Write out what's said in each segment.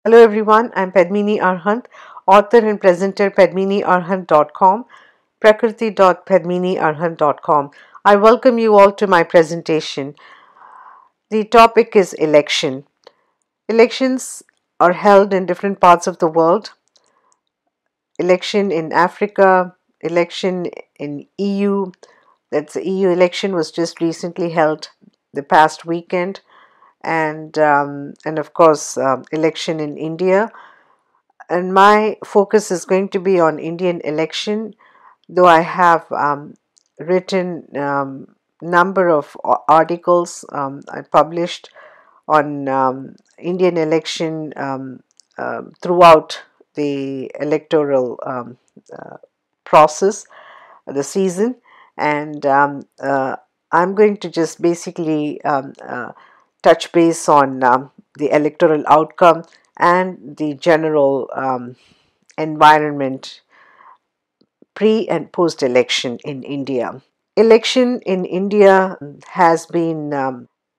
Hello everyone, I'm Padmini Arhant, author and presenter padminiarhant.com, prakriti.padminiarhant.com. I welcome you all to my presentation. The topic is election. Elections are held in different parts of the world. Election in Africa, election in EU, that's the EU election was just recently held the past weekend, and of course election in India. And my focus is going to be on Indian election, though I have written number of articles I published on Indian election throughout the electoral uh, process, the season, and I'm going to just basically touch base on the electoral outcome and the general environment pre and post election in India. Election in India has been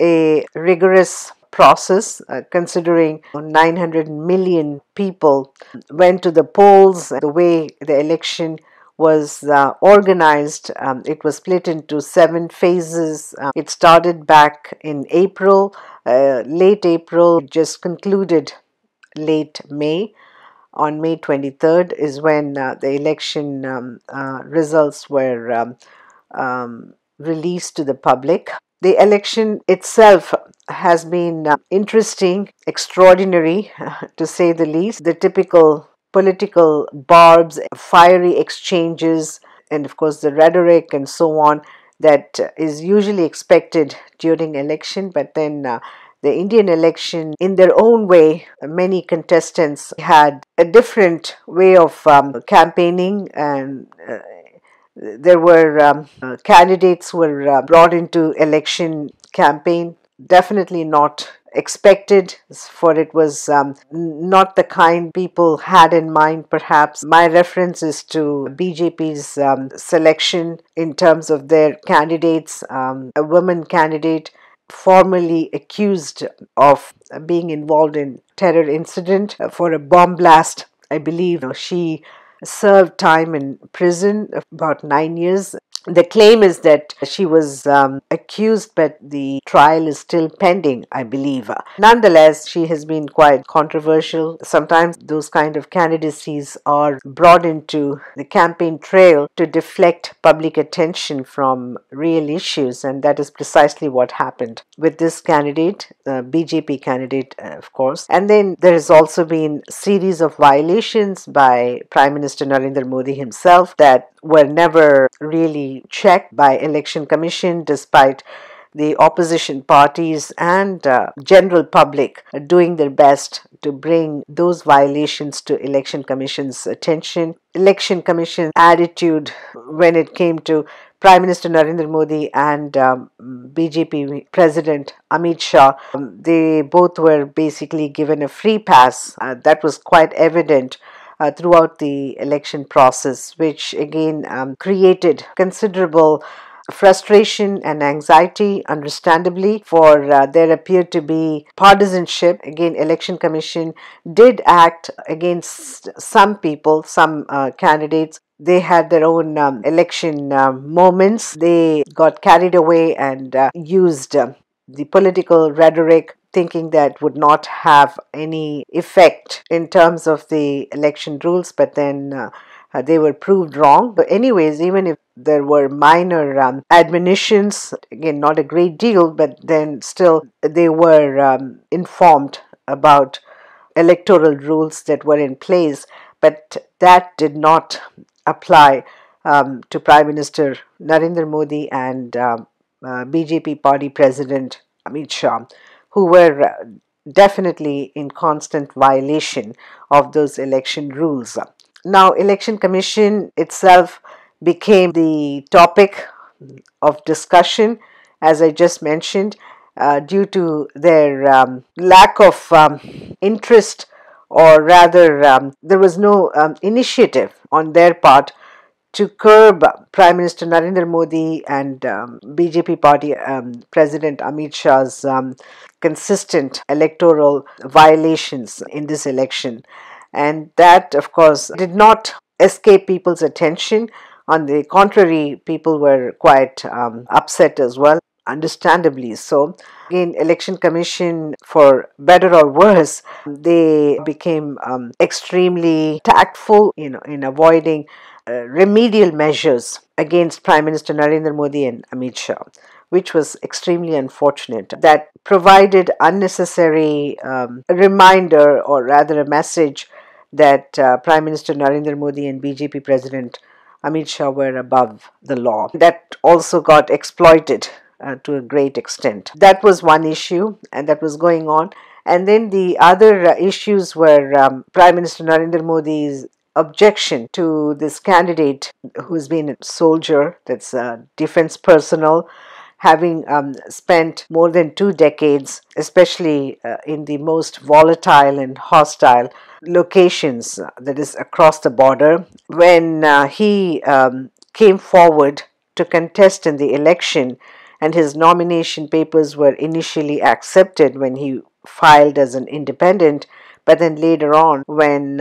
a rigorous process, considering 900 million people went to the polls. The way the election was organized, it was split into 7 phases. It started back in April, late April, just concluded late May. On May 23rd is when the election results were released to the public. The election itself has been interesting, extraordinary to say the least. The typical political barbs, fiery exchanges, and of course the rhetoric and so on that is usually expected during election, but then the Indian election, in their own way, many contestants had a different way of campaigning, and there were candidates were brought into election campaign, definitely not expected, for it was not the kind people had in mind. Perhaps my reference is to BJP's selection in terms of their candidates. A woman candidate formally accused of being involved in terror incident for a bomb blast. I believe she served time in prison of about 9 years. The claim is that she was accused, but the trial is still pending, I believe. Nonetheless, she has been quite controversial. Sometimes those kind of candidacies are brought into the campaign trail to deflect public attention from real issues, and that is precisely what happened with this candidate, BJP candidate, of course. And then there has also been series of violations by Prime Minister Narendra Modi himself that were never really checked by Election Commission, despite the opposition parties and general public doing their best to bring those violations to Election Commission's attention. Election Commission attitude when it came to Prime Minister Narendra Modi and BJP President Amit Shah, they both were basically given a free pass. That was quite evident throughout the election process, which again created considerable frustration and anxiety, understandably, for there appeared to be partisanship. Again, Election Commission did act against some people, some candidates. They had their own election moments. They got carried away and used the political rhetoric, thinking that would not have any effect in terms of the election rules, but then they were proved wrong. But anyways, even if there were minor admonitions, again not a great deal, but then still they were informed about electoral rules that were in place, but that did not apply to Prime Minister Narendra Modi and BJP party president Amit Shah, who were definitely in constant violation of those election rules. Now, Election Commission itself became the topic of discussion, as I just mentioned, due to their lack of interest, or rather, there was no initiative on their part to curb Prime Minister Narendra Modi and BJP party President Amit Shah's consistent electoral violations in this election. And that, of course, did not escape people's attention. On the contrary, people were quite upset as well, understandably so. Again, election commission, for better or worse, they became extremely tactful, in avoiding remedial measures against Prime Minister Narendra Modi and Amit Shah, which was extremely unfortunate. That provided unnecessary reminder, or rather a message, that Prime Minister Narendra Modi and BJP President Amit Shah were above the law. That also got exploited to a great extent. That was one issue, and that was going on. And then the other issues were Prime Minister Narendra Modi's objection to this candidate who's been a soldier, that's defense personnel, having spent more than 2 decades, especially in the most volatile and hostile locations, that is across the border. When he came forward to contest in the election, and his nomination papers were initially accepted when he filed as an independent, but then later on, when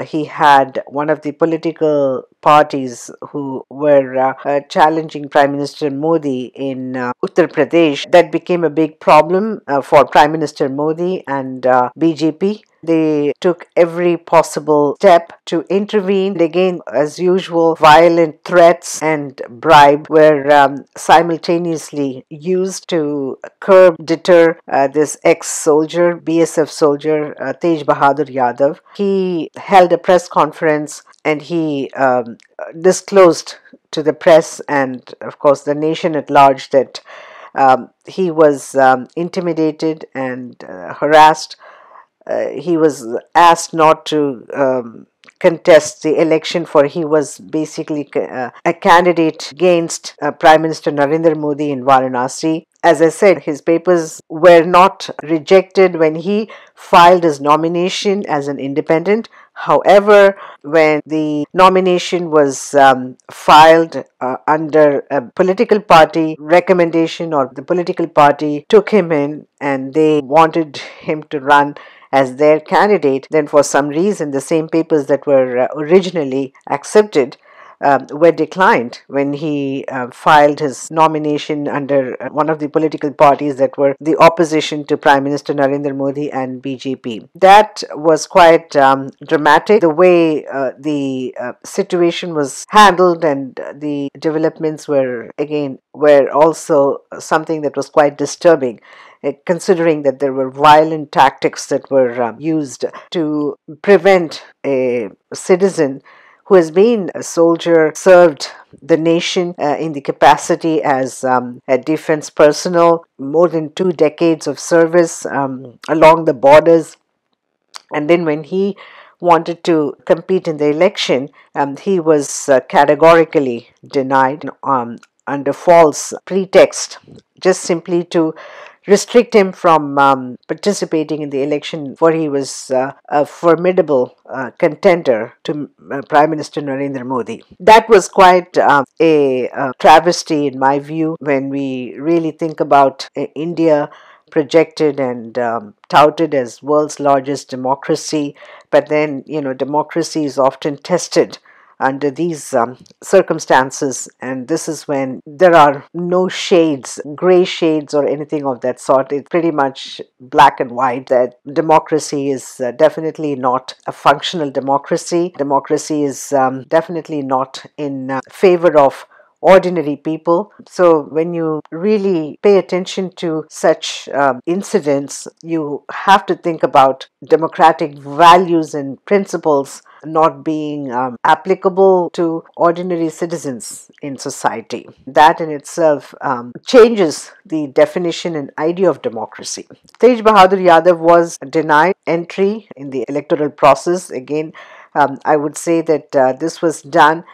he had one of the political parties who were challenging Prime Minister Modi in Uttar Pradesh, that became a big problem for Prime Minister Modi and BJP. They took every possible step to intervene. Again, as usual, violent threats and bribe were simultaneously used to curb, deter this ex-soldier, BSF soldier, Tej Bahadur Yadav. He held a press conference and he disclosed to the press and, of course, the nation at large that he was intimidated and harassed. He was asked not to contest the election, for he was basically a candidate against Prime Minister Narendra Modi in Varanasi. As I said, his papers were not rejected when he filed his nomination as an independent. However, when the nomination was filed under a political party recommendation, or the political party took him in and they wanted him to run as their candidate, then for some reason the same papers that were originally accepted were declined when he filed his nomination under one of the political parties that were the opposition to Prime Minister Narendra Modi and BJP. That was quite dramatic, the way the situation was handled, and the developments were also something that was quite disturbing, considering that there were violent tactics that were used to prevent a citizen who has been a soldier, served the nation in the capacity as a defense personnel, more than 2 decades of service along the borders. And then when he wanted to compete in the election, he was categorically denied under false pretext, just simply to restrict him from participating in the election, for he was a formidable contender to Prime Minister Narendra Modi. That was quite a travesty, in my view, when we really think about India projected and touted as world's largest democracy, but then democracy is often tested under these circumstances, and this is when there are no shades, gray shades or anything of that sort. It's pretty much black and white, that democracy is definitely not a functional democracy. Democracy is definitely not in favor of ordinary people. So when you really pay attention to such incidents, you have to think about democratic values and principles not being applicable to ordinary citizens in society. That in itself changes the definition and idea of democracy. Tej Bahadur Yadav was denied entry in the electoral process. Again, I would say that this was done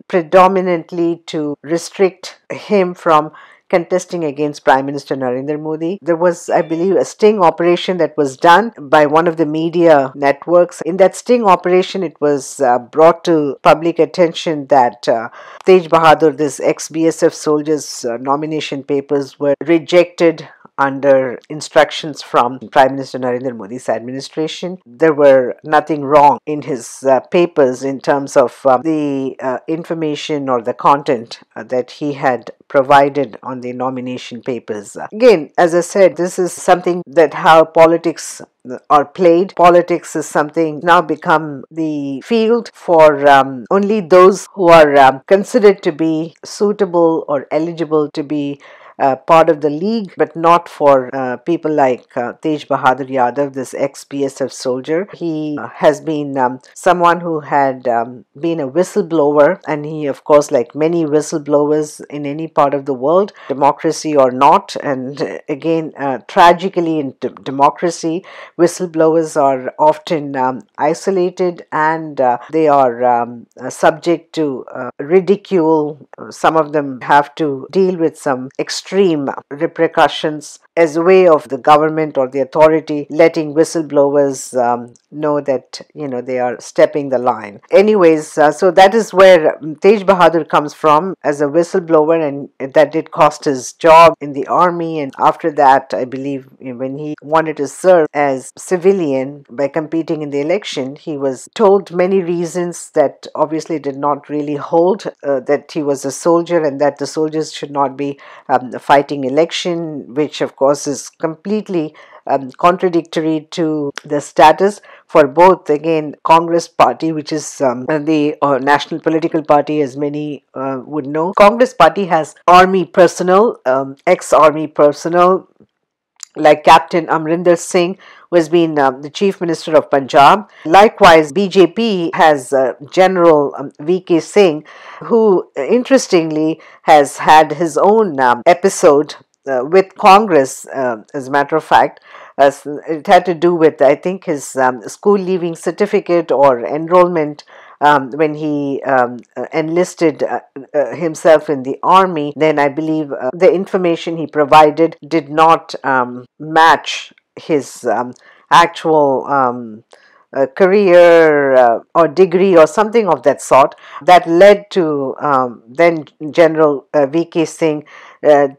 predominantly to restrict him from contesting against Prime Minister Narendra Modi. There was, I believe, a sting operation that was done by one of the media networks. In that sting operation, it was brought to public attention that Tej Bahadur, this ex-BSF soldier's nomination papers were rejected under instructions from Prime Minister Narendra Modi's administration. There were nothing wrong in his papers in terms of the information or the content that he had provided on the nomination papers. Again, as I said, this is something that how politics are played. Politics is something now become the field for only those who are considered to be suitable or eligible to be part of the league, but not for people like Tej Bahadur Yadav, this ex-BSF soldier. He has been someone who had been a whistleblower, and he, of course, like many whistleblowers in any part of the world, democracy or not, and again, tragically in democracy, whistleblowers are often isolated and they are subject to ridicule. Some of them have to deal with some extreme repercussions as a way of the government or the authority letting whistleblowers know that they are stepping the line. Anyways, so that is where Tej Bahadur comes from as a whistleblower, and that did cost his job in the army. And after that, I believe when he wanted to serve as civilian by competing in the election, he was told many reasons that obviously did not really hold, that he was a soldier and that the soldiers should not be fighting election, which of course is completely contradictory to the status for both, again, Congress party, which is the national political party, as many would know. Congress party has army personnel, ex-army personnel, like Captain Amrinder Singh, who has been the Chief Minister of Punjab. Likewise, BJP has General VK Singh, who interestingly has had his own episode with Congress, as a matter of fact. It had to do with, I think, his school leaving certificate or enrollment when he enlisted himself in the army. Then I believe the information he provided did not match his actual career or degree or something of that sort. That led to then General VK Singh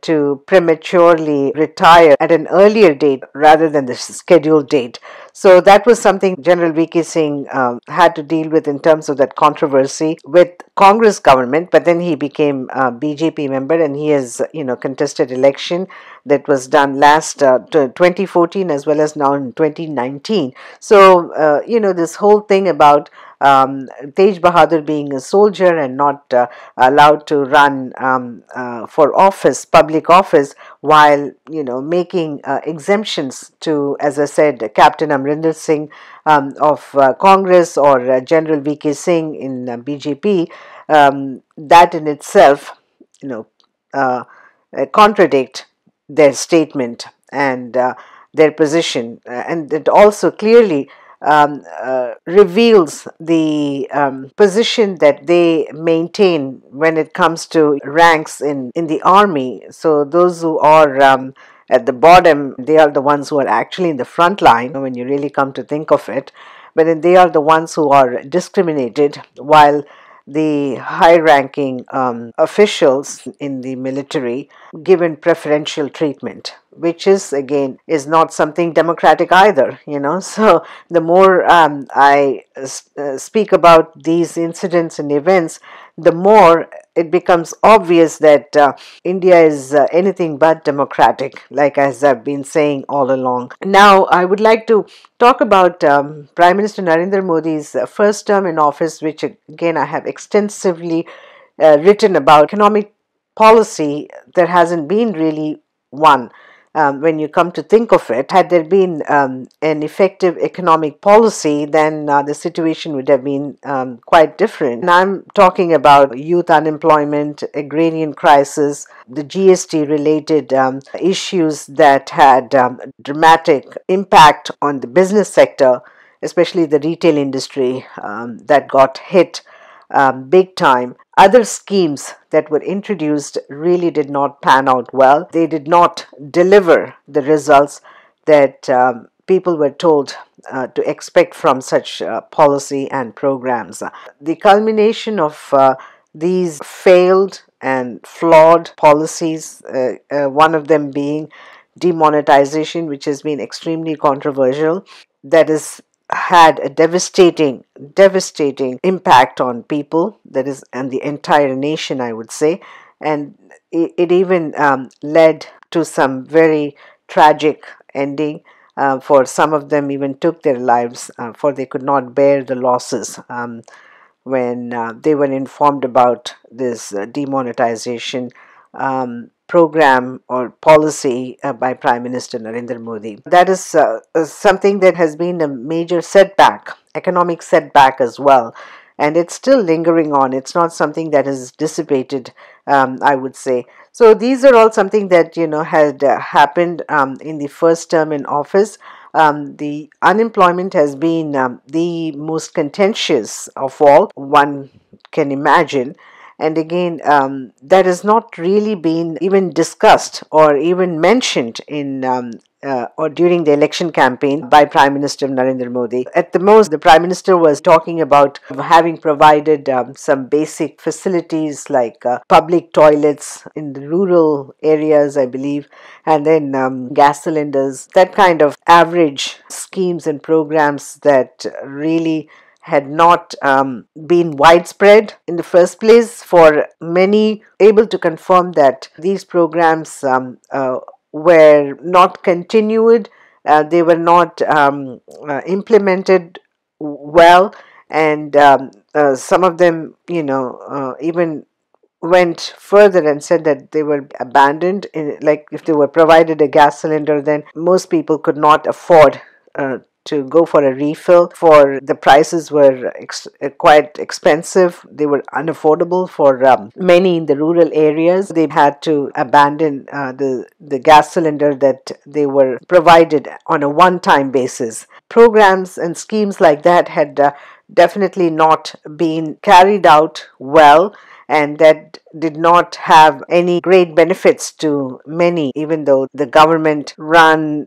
to prematurely retire at an earlier date rather than the scheduled date. So that was something General VK Singh had to deal with in terms of that controversy with Congress government. But then he became a BJP member, and he has contested election that was done last 2014 as well as now in 2019. So this whole thing about Tej Bahadur being a soldier and not allowed to run for office, public office, while making exemptions to, as I said, Captain Amrinder Singh of Congress or General VK Singh in BJP. That in itself, contradict their statement and their position, and it also clearly reveals the position that they maintain when it comes to ranks in the army. So those who are at the bottom, they are the ones who are actually in the front line when you really come to think of it. But then they are the ones who are discriminated, while the high-ranking officials in the military given preferential treatment, which is again is not something democratic either. So the more I speak about these incidents and events, the more it becomes obvious that India is anything but democratic, like as I've been saying all along. Now, I would like to talk about Prime Minister Narendra Modi's first term in office, which again I have extensively written about. Economic policy, there hasn't been really one. When you come to think of it, had there been an effective economic policy, then the situation would have been quite different. And I'm talking about youth unemployment, agrarian crisis, the GST related issues that had dramatic impact on the business sector, especially the retail industry that got hit big time. other schemes that were introduced really did not pan out well. They did not deliver the results that people were told to expect from such policy and programs. The culmination of these failed and flawed policies, one of them being demonetization, which has been extremely controversial, that has had a devastating impact on people, that is, and the entire nation, I would say. And it even led to some very tragic ending. For some of them, even took their lives, for they could not bear the losses. When they were informed about this demonetization program or policy by Prime Minister Narendra Modi. That is something that has been a major setback, economic setback as well. And it's still lingering on. It's not something that has dissipated, I would say. So these are all something that, had happened in the first term in office. The unemployment has been the most contentious of all, one can imagine. And again, that has not really been even discussed or even mentioned in or during the election campaign by Prime Minister Narendra Modi. At the most, the Prime Minister was talking about having provided some basic facilities like public toilets in the rural areas, I believe, and then gas cylinders, that kind of average schemes and programs that really had not been widespread in the first place. For many, able to confirm that these programs were not continued, they were not implemented well, and some of them, even went further and said that they were abandoned. Like if they were provided a gas cylinder, then most people could not afford to go for a refill, for the prices were quite expensive. They were unaffordable for many in the rural areas. They had to abandon the gas cylinder that they were provided on a one-time basis. Programs and schemes like that had definitely not been carried out well, and that did not have any great benefits to many, even though the government run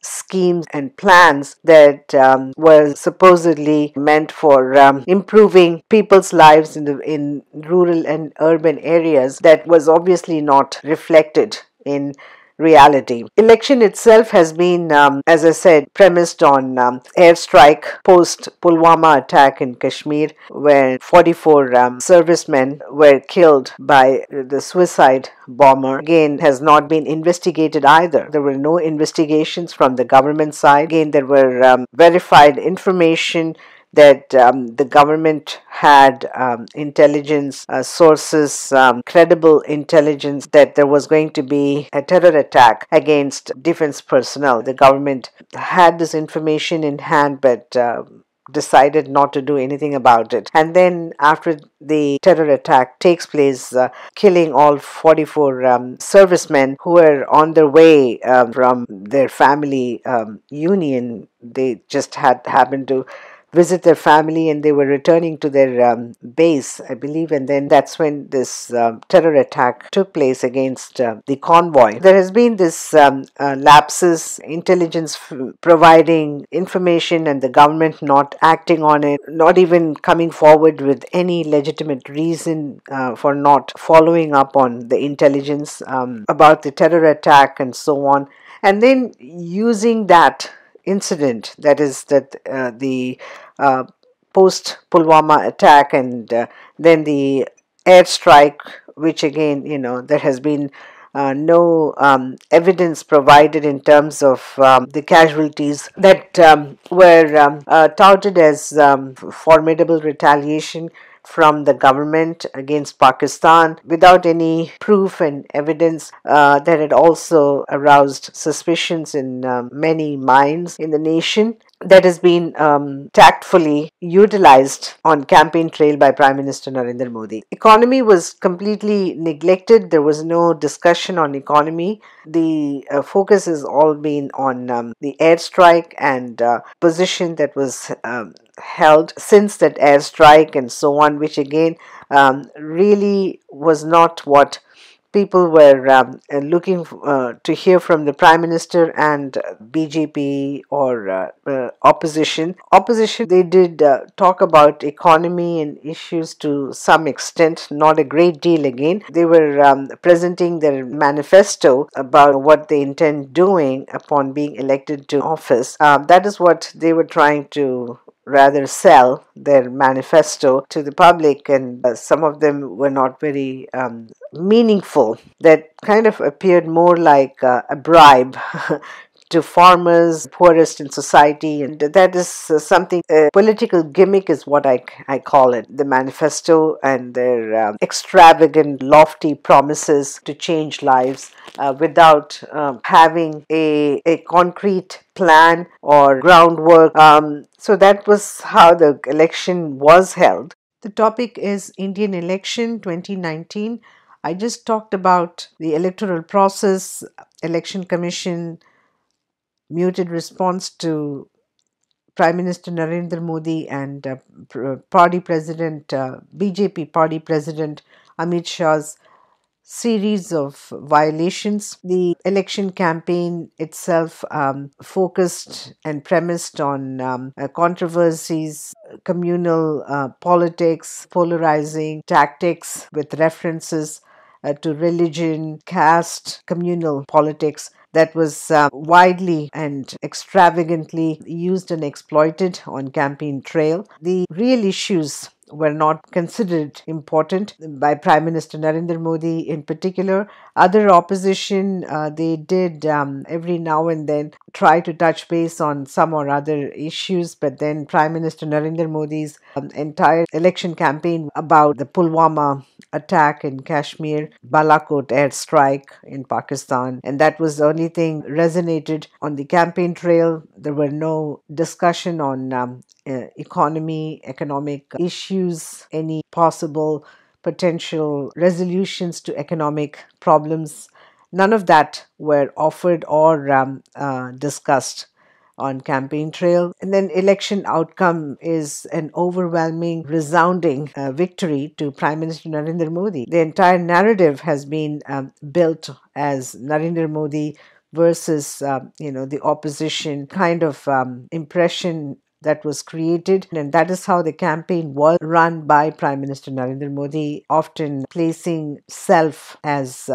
schemes and plans that were supposedly meant for improving people's lives in rural and urban areas. That was obviously not reflected in reality. Election itself has been, as I said, premised on airstrike post Pulwama attack in Kashmir, where 44 servicemen were killed by the suicide bomber. Again, has not been investigated either. There were no investigations from the government side. Again, there were verified information that the government had intelligence sources, credible intelligence, that there was going to be a terror attack against defense personnel. The government had this information in hand, but decided not to do anything about it. And then after the terror attack takes place, killing all 44 servicemen who were on their way from their family union. They just had happened to visit their family, and they were returning to their base, I believe, and then that's when this terror attack took place against the convoy. There has been this lapses, intelligence providing information and the government not acting on it, not even coming forward with any legitimate reason for not following up on the intelligence about the terror attack and so on, and then using that incident, that is that the post Pulwama attack, and then the airstrike, which again, there has been no evidence provided in terms of the casualties that were touted as formidable retaliation from the government against Pakistan, without any proof and evidence. That had also aroused suspicions in many minds in the nation. that has been tactfully utilized on campaign trail by Prime Minister Narendra Modi. Economy was completely neglected. There was no discussion on economy. The focus has all been on the airstrike and position that was held since that airstrike and so on, which again really was not what people were looking to hear from the prime minister and BJP or opposition. Opposition, they did talk about economy and issues to some extent, not a great deal again. They were presenting their manifesto about what they intend doing upon being elected to office. That is what they were trying to rather sell their manifesto to the public, and some of them were not very meaningful. That kind of appeared more like a bribe to farmers, poorest in society, and that is something, a political gimmick is what I call it. The manifesto and their extravagant, lofty promises to change lives without having a concrete plan or groundwork. So that was how the election was held. The topic is Indian election 2019. I just talked about the electoral process, election commission, muted response to Prime Minister Narendra Modi and party president, BJP party president Amit Shah's series of violations. The election campaign itself focused and premised on controversies, communal politics, polarizing tactics with references to religion, caste, communal politics that was widely and extravagantly used and exploited on campaign trail. The real issues were not considered important by Prime Minister Narendra Modi in particular. Other opposition, they did every now and then try to touch base on some or other issues, but then Prime Minister Narendra Modi's entire election campaign about the Pulwama attack in Kashmir, Balakot airstrike in Pakistan, and that was the only thing resonated on the campaign trail. There were no discussion on economy, economic issues, any possible potential resolutions to economic problems. None of that were offered or discussed on campaign trail. And then election outcome is an overwhelming, resounding victory to Prime Minister Narendra Modi. The entire narrative has been built as Narendra Modi versus the opposition kind of impression that was created, and that is how the campaign was run by Prime Minister Narendra Modi, often placing self as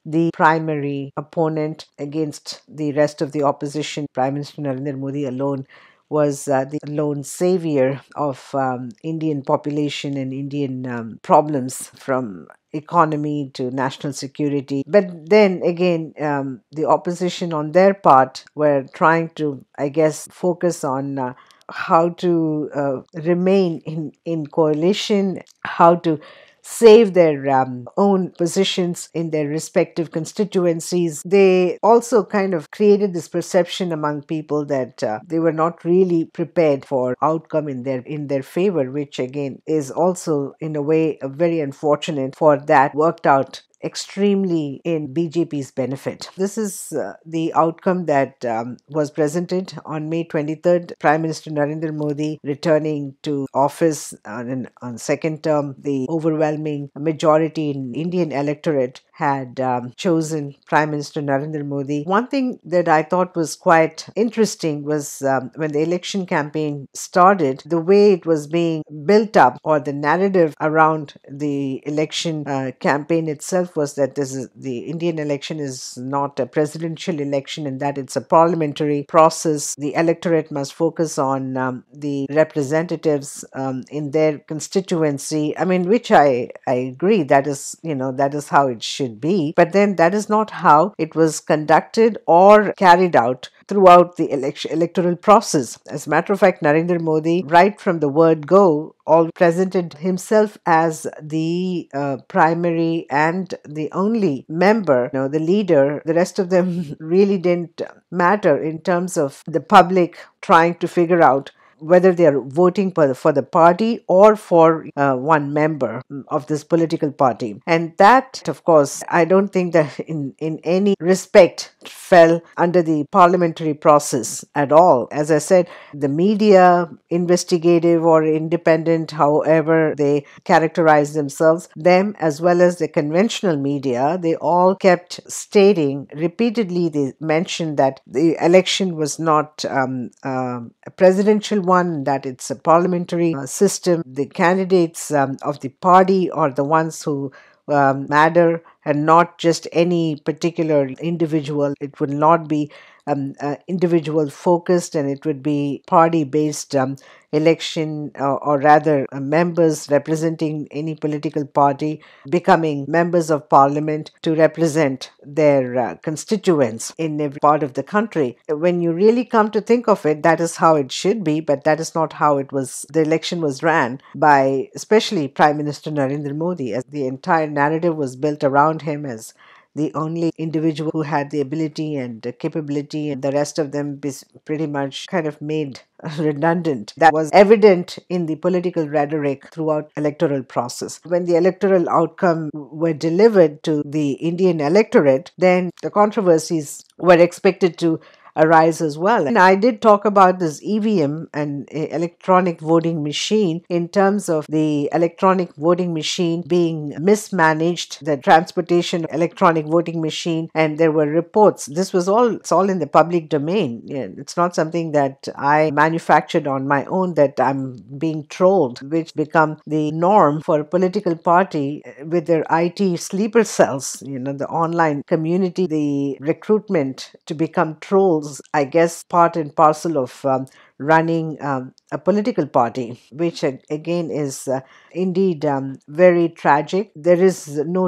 the primary opponent against the rest of the opposition. Prime Minister Narendra Modi alone was the lone savior of Indian population and Indian problems, from economy to national security. But then again, the opposition on their part were trying to, I guess, focus on how to remain in coalition, how to save their own positions in their respective constituencies. They also kind of created this perception among people that they were not really prepared for outcome in their favor, which again is also in a way very unfortunate, for that worked out extremely in BJP's benefit. This is the outcome that was presented on May 23rd. Prime Minister Narendra Modi returning to office on second term. The overwhelming majority in Indian electorate had chosen Prime Minister Narendra Modi. One thing that I thought was quite interesting was when the election campaign started, the way it was being built up, or the narrative around the election campaign itself, was that the Indian election is not a presidential election, and that it's a parliamentary process. The electorate must focus on the representatives in their constituency. I mean, which I agree, that is how it should be. But then that is not how it was conducted or carried out throughout the electoral process. As a matter of fact, Narendra Modi, right from the word go, all presented himself as the primary and the only member, the leader. The rest of them really didn't matter in terms of the public trying to figure out whether they are voting for the party or for one member of this political party. And that, of course, I don't think that in any respect fell under the parliamentary process at all. As I said, the media, investigative or independent, however they characterize themselves, them as well as the conventional media, they all kept stating repeatedly, they mentioned that the election was not a presidential one, that it's a parliamentary system. The candidates of the party are the ones who matter, and not just any particular individual. It would not be individual focused, and it would be party based election, or rather members representing any political party becoming members of parliament to represent their constituents in every part of the country. When you really come to think of it, that is how it should be, but that is not how it was. The election was ran by especially Prime Minister Narendra Modi, as the entire narrative was built around him as the only individual who had the ability and capability, and the rest of them pretty much kind of made redundant. That was evident in the political rhetoric throughout electoral process. When the electoral outcome were delivered to the Indian electorate, then the controversies were expected to arise as well. And I did talk about this EVM and electronic voting machine in terms of the electronic voting machine being mismanaged, the transportation electronic voting machine, and there were reports. This was it's all in the public domain. It's not something that I manufactured on my own, that I'm being trolled, which become the norm for a political party with their IT sleeper cells, the online community, the recruitment to become trolls, I guess, part and parcel of running a political party, which again is indeed very tragic. There is no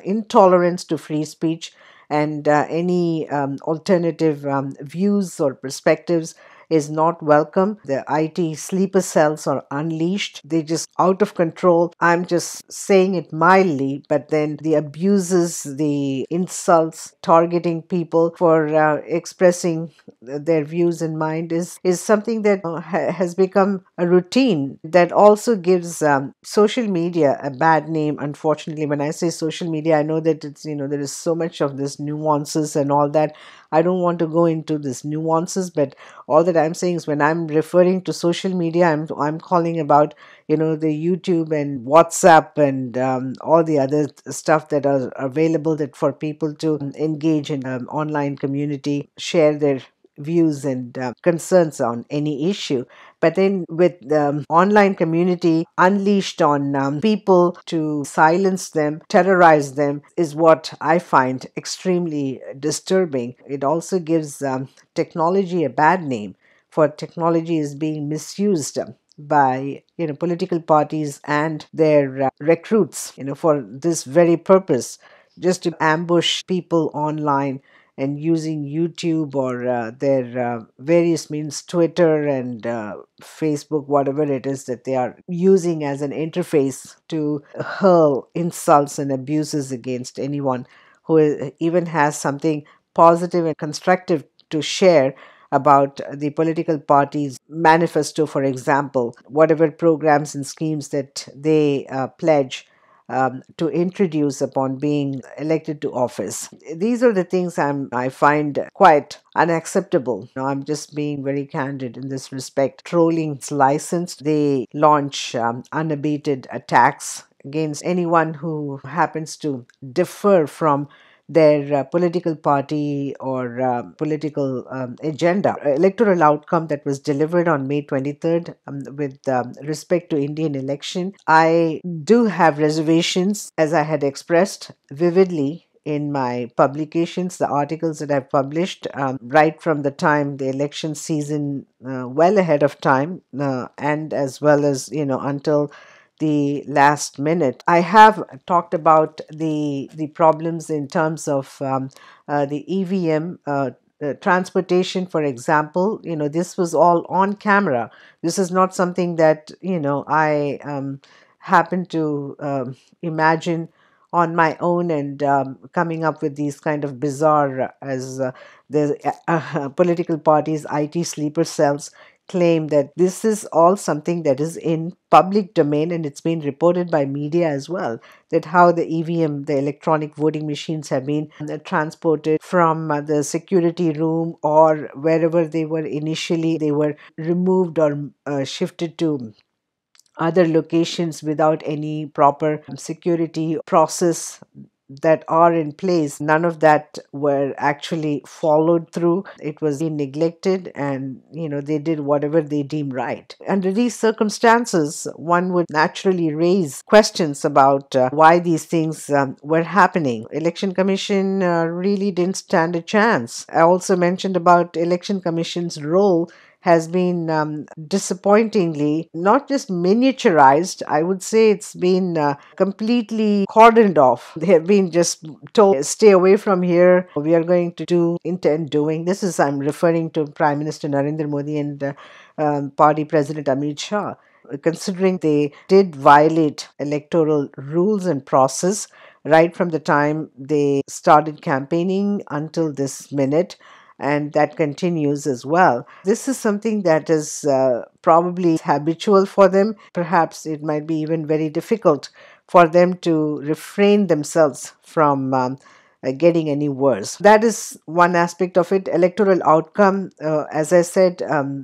intolerance to free speech, and any alternative views or perspectives is not welcome. The IT sleeper cells are unleashed. They just out of control. I'm just saying it mildly, but then the abuses, the insults, targeting people for expressing their views in mind is something that has become a routine, that also gives social media a bad name. Unfortunately, when I say social media, I know that it's, there is so much of this nuances and all that. I don't want to go into this nuances, but all that I'm saying is, when I'm referring to social media, I'm calling about the YouTube and WhatsApp and all the other stuff that are available, that for people to engage in online community, share their views and concerns on any issue. But then with the online community unleashed on people to silence them, terrorize them, is what I find extremely disturbing. It also gives technology a bad name, for technology is being misused by political parties and their recruits for this very purpose, just to ambush people online, and using YouTube or their various means, Twitter and Facebook, whatever it is that they are using as an interface to hurl insults and abuses against anyone who even has something positive and constructive to share about the political party's manifesto, for example, whatever programs and schemes that they pledge to introduce upon being elected to office. These are the things I find quite unacceptable. I'm just being very candid in this respect. Trolling is licensed. They launch unabated attacks against anyone who happens to differ from their political party or political agenda. Electoral outcome that was delivered on May 23rd with respect to Indian election, I do have reservations, as I had expressed vividly in my publications, the articles that I've published right from the time the election season, well ahead of time, and as well as until the last minute. I have talked about the problems in terms of the EVM transportation, for example, this was all on camera. This is not something that, I happen to imagine on my own and coming up with these kind of bizarre, as the political parties, IT sleeper cells claim that this is all something that is in public domain, and it's been reported by media as well, that how the EVM, the electronic voting machines, have been transported from the security room or wherever they were initially. They were removed or shifted to other locations without any proper security process that are in place. None of that were actually followed through. It was being neglected, and they did whatever they deemed right. Under these circumstances, one would naturally raise questions about why these things were happening. Election Commission really didn't stand a chance. I also mentioned about Election Commission's role has been disappointingly not just miniaturized. I would say it's been completely cordoned off. They have been just told, stay away from here. We are going to intend doing. This is, I'm referring to Prime Minister Narendra Modi and Party President Amit Shah. Considering they did violate electoral rules and process right from the time they started campaigning until this minute, and that continues as well. This is something that is probably habitual for them. Perhaps it might be even very difficult for them to refrain themselves from getting any worse. That is one aspect of it. Electoral outcome, as I said,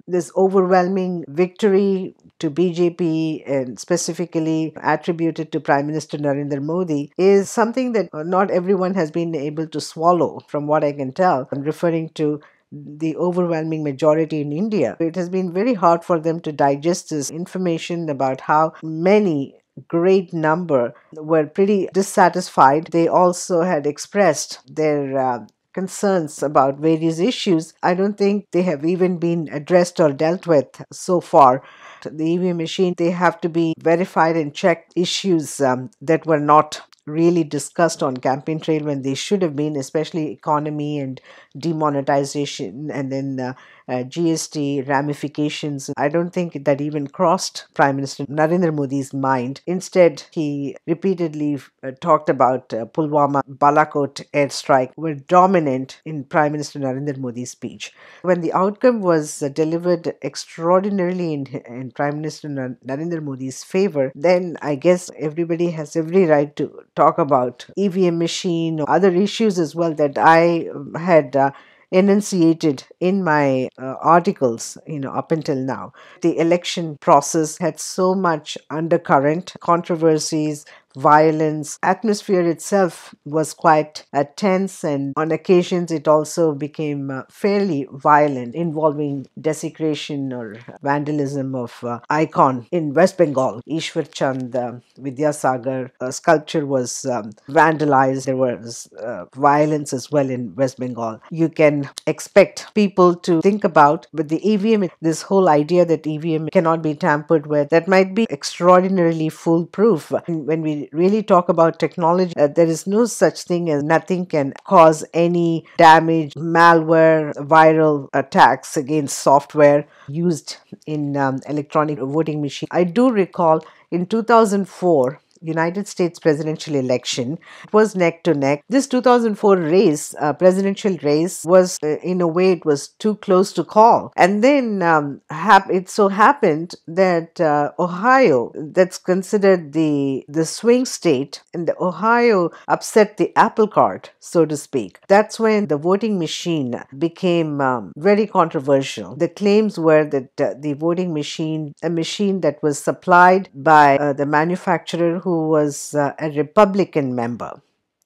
this overwhelming victory to BJP and specifically attributed to Prime Minister Narendra Modi is something that not everyone has been able to swallow, from what I can tell. I'm referring to the overwhelming majority in India. It has been very hard for them to digest this information about how many great number were pretty dissatisfied. They also had expressed their concerns about various issues. I don't think they have even been addressed or dealt with so far. The EVM machine, they have to be verified and checked. Issues that were not really discussed on campaign trail when they should have been, especially economy and demonetization, and then GST ramifications. I don't think that even crossed Prime Minister Narendra Modi's mind. Instead, he repeatedly talked about Pulwama, Balakot airstrike were dominant in Prime Minister Narendra Modi's speech. When the outcome was delivered extraordinarily in Prime Minister Narendra Modi's favor, then I guess everybody has every right to talk about EVM machine or other issues as well that I had enunciated in my articles, up until now. The election process had so much undercurrent, controversies, violence. Atmosphere itself was quite tense, and on occasions it also became fairly violent, involving desecration or vandalism of icon in West Bengal. Ishwar Chand Vidyasagar sculpture was vandalized. There was violence as well in West Bengal. You can expect people to think about, but the EVM, this whole idea that EVM cannot be tampered with, that might be extraordinarily foolproof. When we really talk about technology, there is no such thing as nothing can cause any damage, malware, viral attacks against software used in electronic voting machine. I do recall in 2004, United States presidential election. It was neck to neck. This 2004 race, presidential race, was in a way it was too close to call. And then it so happened that Ohio, that's considered the swing state, and the Ohio upset the apple cart, so to speak. That's when the voting machine became very controversial. The claims were that the voting machine, a machine that was supplied by the manufacturer who was a Republican member.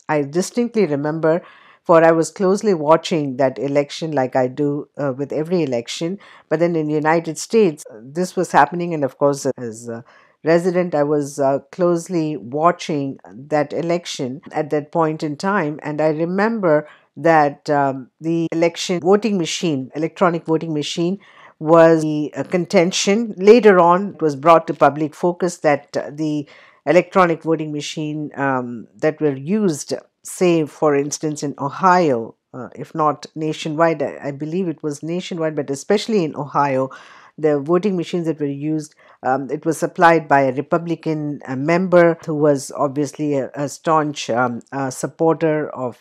I distinctly remember, for I was closely watching that election like I do with every election. But then in the United States, this was happening, and of course, as a resident, I was closely watching that election at that point in time. And I remember that the election voting machine, electronic voting machine, was the contention. Later on, it was brought to public focus that the electronic voting machine that were used, say, for instance, in Ohio, if not nationwide. I believe it was nationwide, but especially in Ohio, the voting machines that were used, it was supplied by a Republican member who was obviously a staunch supporter of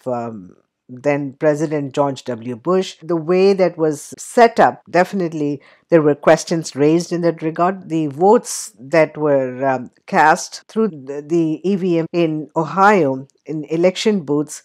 then President George W. Bush. The way that was set up, definitely there were questions raised in that regard. The votes that were cast through the EVM in Ohio in election booths,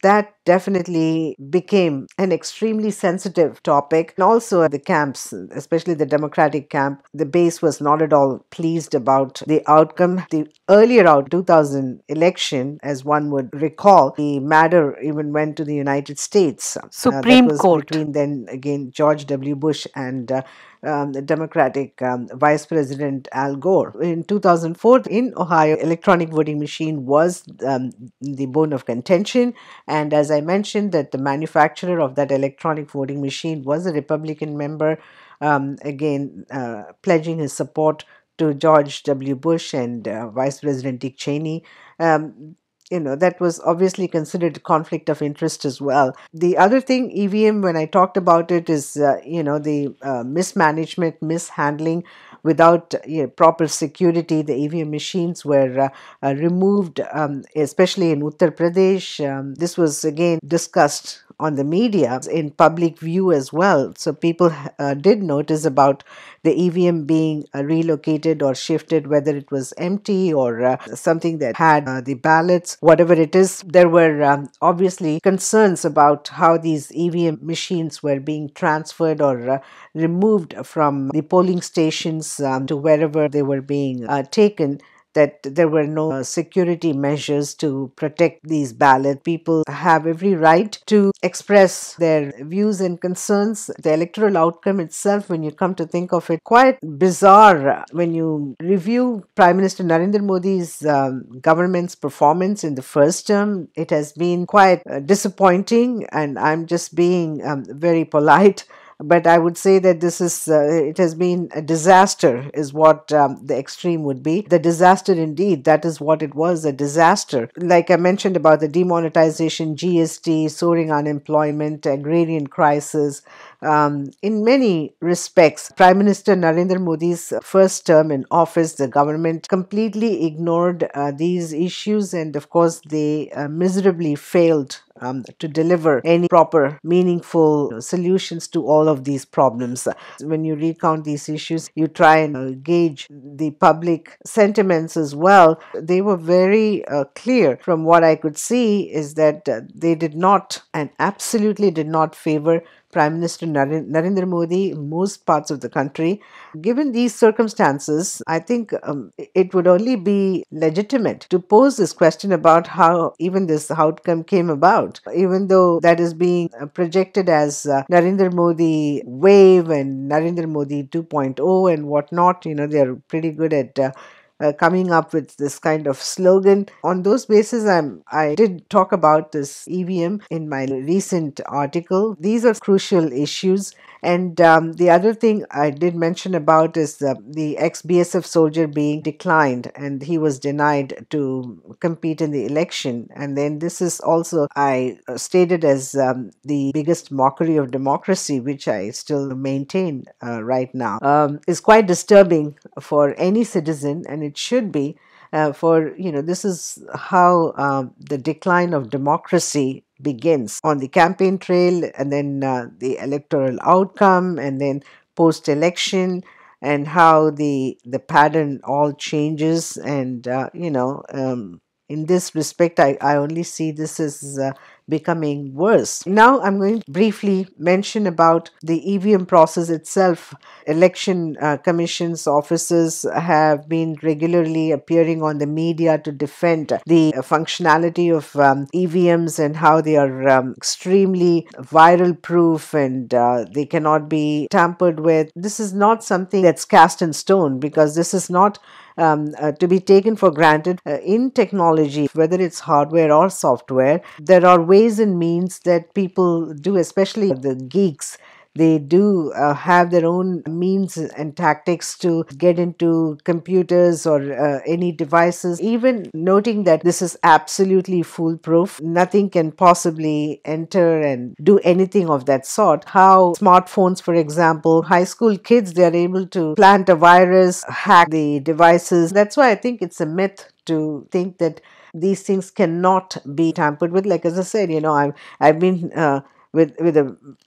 that definitely became an extremely sensitive topic. And also, the camps, especially the Democratic camp, the base was not at all pleased about the outcome. The earlier 2000 election, as one would recall, the matter even went to the United States. That Supreme was Court. between then again George W. Bush and the Democratic Vice President Al Gore. In 2004, in Ohio, electronic voting machine was the bone of contention. And as I mentioned, that the manufacturer of that electronic voting machine was a Republican member, again pledging his support to George W. Bush and Vice President Dick Cheney. Um, that was obviously considered a conflict of interest as well. The other thing, EVM, when I talked about it, is the mismanagement, mishandling without proper security. The EVM machines were removed, especially in Uttar Pradesh. This was again discussed on the media in public view as well. So people did notice about the EVM being relocated or shifted, whether it was empty or something that had the ballots, whatever it is. There were obviously concerns about how these EVM machines were being transferred or removed from the polling stations to wherever they were being taken, that there were no security measures to protect these ballots. People have every right to express their views and concerns. The electoral outcome itself, when you come to think of it, quite bizarre when you review Prime Minister Narendra Modi's government's performance in the first term. It has been quite disappointing, and I'm just being very polite, but I would say that it has been a disaster, is what the extreme would be. The disaster indeed, that is what it was, a disaster. Like I mentioned about the demonetization, GST, soaring unemployment, agrarian crisis. In many respects, Prime Minister Narendra Modi's first term in office, the government completely ignored these issues, and of course, they miserably failed to deliver any proper, meaningful solutions to all of these problems. When you recount these issues, you try and gauge the public sentiments as well. They were very clear. From what I could see, is that they did not, and absolutely did not, favor Prime Minister Narendra Modi in most parts of the country. Given these circumstances, I think it would only be legitimate to pose this question about how even this outcome came about, even though that is being projected as Narendra Modi wave and Narendra Modi 2.0 and whatnot. They're pretty good at coming up with this kind of slogan. On those basis, I did talk about this EVM in my recent article. These are crucial issues. And the other thing I did mention about is the ex-BSF soldier being declined, and he was denied to compete in the election. And then this is also, I stated as the biggest mockery of democracy, which I still maintain right now, is quite disturbing for any citizen, and it should be. This is how the decline of democracy begins, on the campaign trail, and then the electoral outcome, and then post-election, and how the pattern all changes. And in this respect, I only see this as becoming worse. Now I'm going to briefly mention about the EVM process itself. Election commissions officers have been regularly appearing on the media to defend the functionality of EVMs and how they are extremely viral proof, and they cannot be tampered with. This is not something that's cast in stone, because this is not to be taken for granted. In technology, whether it's hardware or software, there are ways and means that people do, especially the geeks. They do have their own means and tactics to get into computers or any devices, even noting that this is absolutely foolproof. Nothing can possibly enter and do anything of that sort. How smartphones, for example, high school kids, they are able to plant a virus, hack the devices. That's why I think it's a myth to think that these things cannot be tampered with. Like as I said, I've been with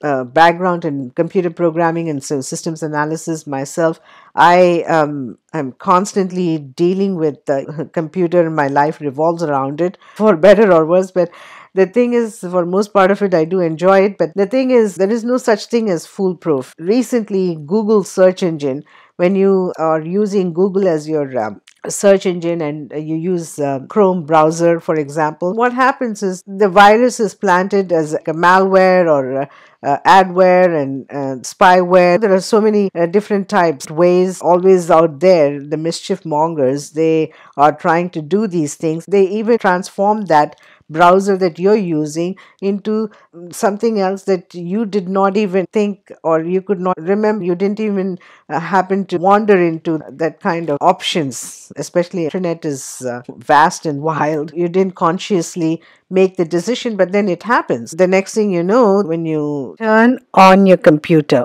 a background in computer programming and so systems analysis myself. I am constantly dealing with the computer. My life revolves around it, for better or worse. But the thing is, for most part of it, I do enjoy it. But the thing is, there is no such thing as foolproof. Recently, Google search engine, when you are using Google as your search engine and you use Chrome browser, for example, what happens is the virus is planted as a malware or adware and spyware. There are so many different types, ways always out there. The mischief mongers, they are trying to do these things. They even transform that browser that you're using into something else that you did not even think or you could not remember. You didn't even happen to wander into that kind of options. Especially internet is vast and wild. You didn't consciously make the decision, but then it happens. The next thing you know, when you turn on your computer,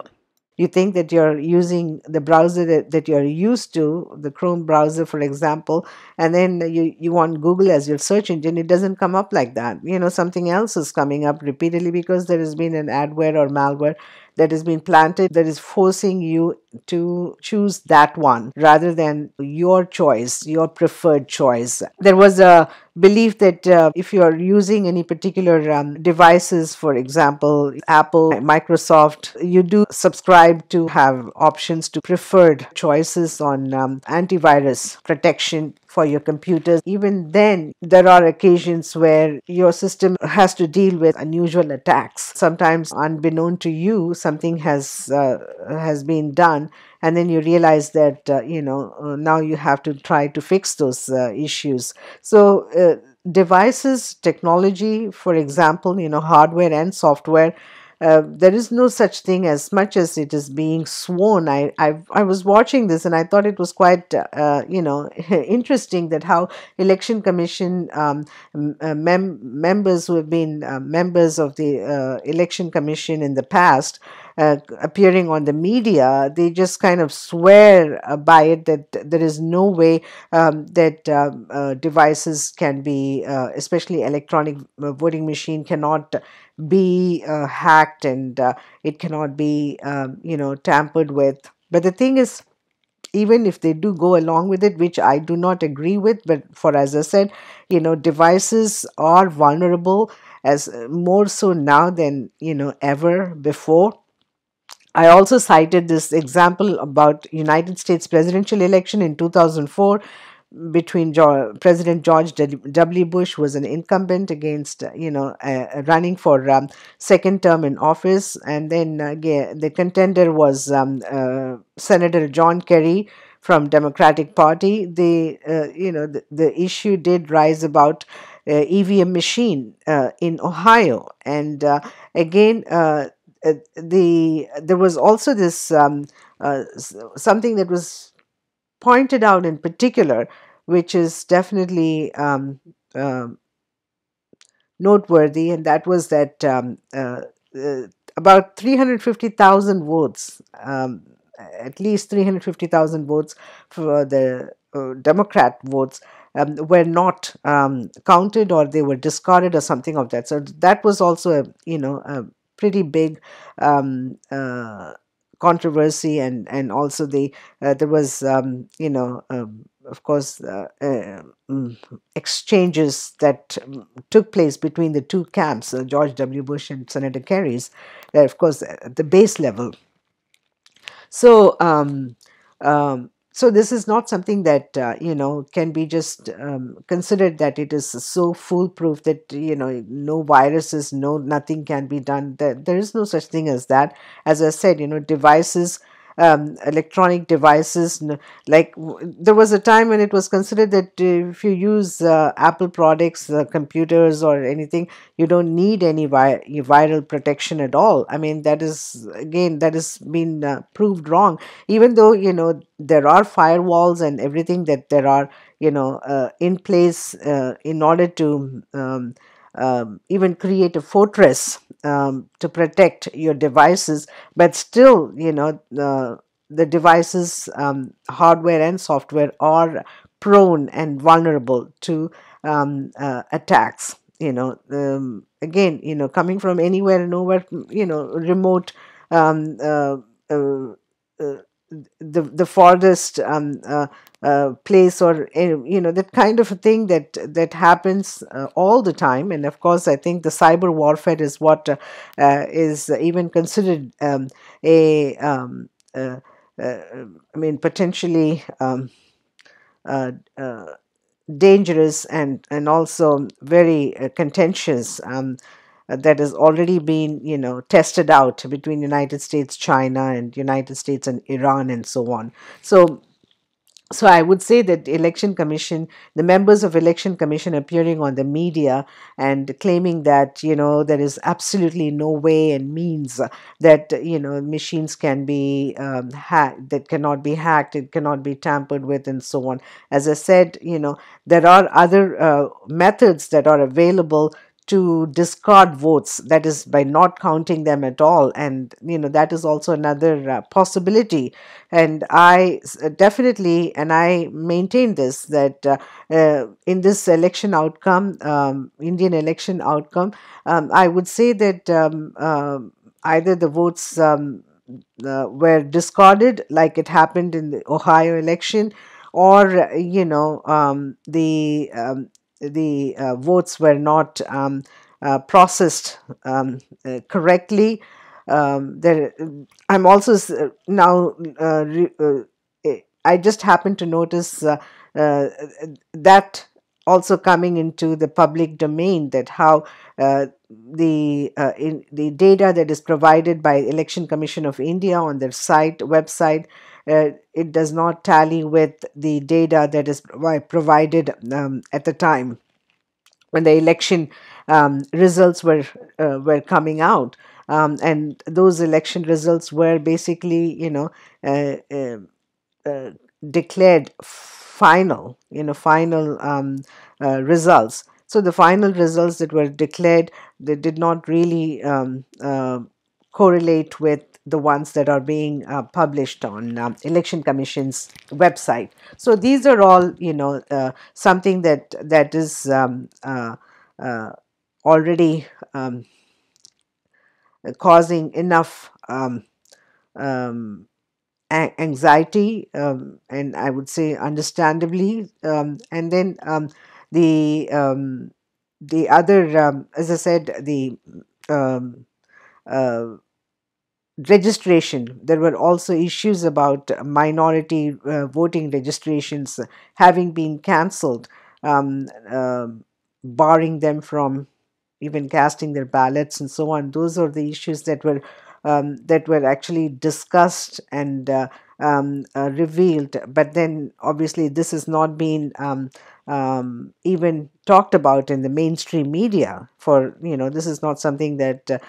you think that you're using the browser that you're used to, the Chrome browser, for example, and then you want Google as your search engine. It doesn't come up like that. Something else is coming up repeatedly because there has been an adware or malware that has been planted that is forcing you to choose that one rather than your choice, your preferred choice. There was a belief that if you're using any particular devices, for example, Apple, Microsoft, you do subscribe to have options to preferred choices on antivirus protection for your computers. Even then, there are occasions where your system has to deal with unusual attacks. Sometimes, unbeknown to you, something has been done, and then you realize that now you have to try to fix those issues. So devices, technology, for example, hardware and software, there is no such thing as much as it is being sworn. I was watching this and I thought it was quite interesting that how election commission members who have been members of the election commission in the past, appearing on the media, they just kind of swear by it that there is no way that devices can be, especially electronic voting machine, cannot be hacked and it cannot be, tampered with. But the thing is, even if they do go along with it, which I do not agree with, but for, as I said, devices are vulnerable, as more so now than ever before. I also cited this example about United States presidential election in 2004 between President George W. Bush was an incumbent against, running for second term in office, and then the contender was Senator John Kerry from Democratic Party. The issue did rise about EVM machine in Ohio, and again. There was also this something that was pointed out in particular, which is definitely noteworthy, and that was that about 350,000 votes, at least 350,000 votes for the Democrat votes, were not counted, or they were discarded or something of that. So that was also a pretty big controversy, and also there was of course exchanges that took place between the two camps, George W. Bush and Senator Kerry's, of course at the base level. So so this is not something that can be just considered that it is so foolproof that no viruses, nothing can be done. There is no such thing as that. As I said, devices electronic devices. Like there was a time when it was considered that if you use Apple products, computers or anything, you don't need any viral protection at all. I mean, that is, again, that has been proved wrong. Even though, there are firewalls and everything that there are, in place in order to even create a fortress to protect your devices, but still, the devices, hardware and software, are prone and vulnerable to attacks. Again, coming from anywhere, nowhere, remote, um, uh, uh, uh, the farthest place, or that kind of a thing that happens all the time. And of course, I think the cyber warfare is what is even considered a uh, I mean, potentially uh, uh, dangerous, and also very contentious, that has already been, tested out between United States, China, and United States and Iran, and so on. So I would say that election commission, the members of election commission appearing on the media and claiming that, there is absolutely no way and means that, machines can be hacked, that cannot be hacked, it cannot be tampered with, and so on. As I said, there are other methods that are available to discard votes, that is by not counting them at all, and that is also another possibility. And definitely, and I maintain this, that in this election outcome, Indian election outcome, I would say that either the votes were discarded, like it happened in the Ohio election, or the votes were not processed correctly. There, I'm also now. I just happened to notice uh, that also coming into the public domain, that how the data that is provided by Election Commission of India on their website, it does not tally with the data that is provided at the time when the election results were coming out, and those election results were basically, uh, uh, uh, declared final, final results. So the final results that were declared, they did not really correlate with the ones that are being published on election commission's website. So these are all, something that is uh, already causing enough um, anxiety, and I would say understandably. And then the other, as I said, the um, uh, registration. There were also issues about minority voting registrations having been cancelled, barring them from even casting their ballots, and so on. Those are the issues that were actually discussed and revealed. But then, obviously, this has not been even talked about in the mainstream media. For this is not something that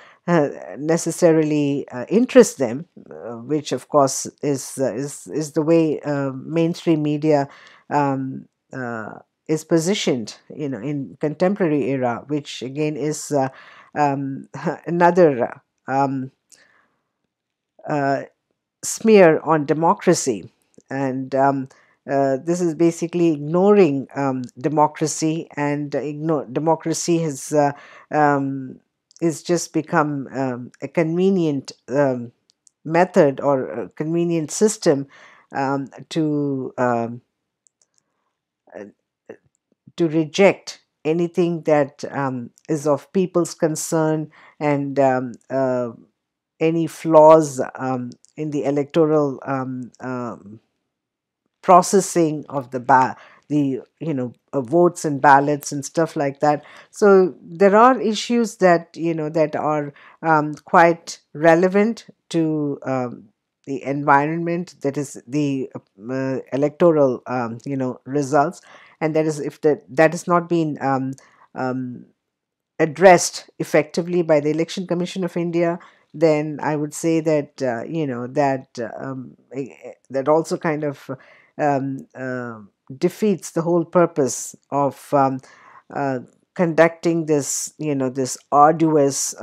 necessarily interests them, which of course is the way mainstream media um, is positioned, in contemporary era, which again is another uh, smear on democracy. And this is basically ignoring democracy, and democracy has is just become a convenient method, or a convenient system to reject anything that is of people's concern, and any flaws in the electoral processing of the votes and ballots and stuff like that. So there are issues that that are quite relevant to the environment, that is the electoral results, and that is if that has not been um, addressed effectively by the Election Commission of India, then I would say that that also kind of defeats the whole purpose of uh, conducting this arduous,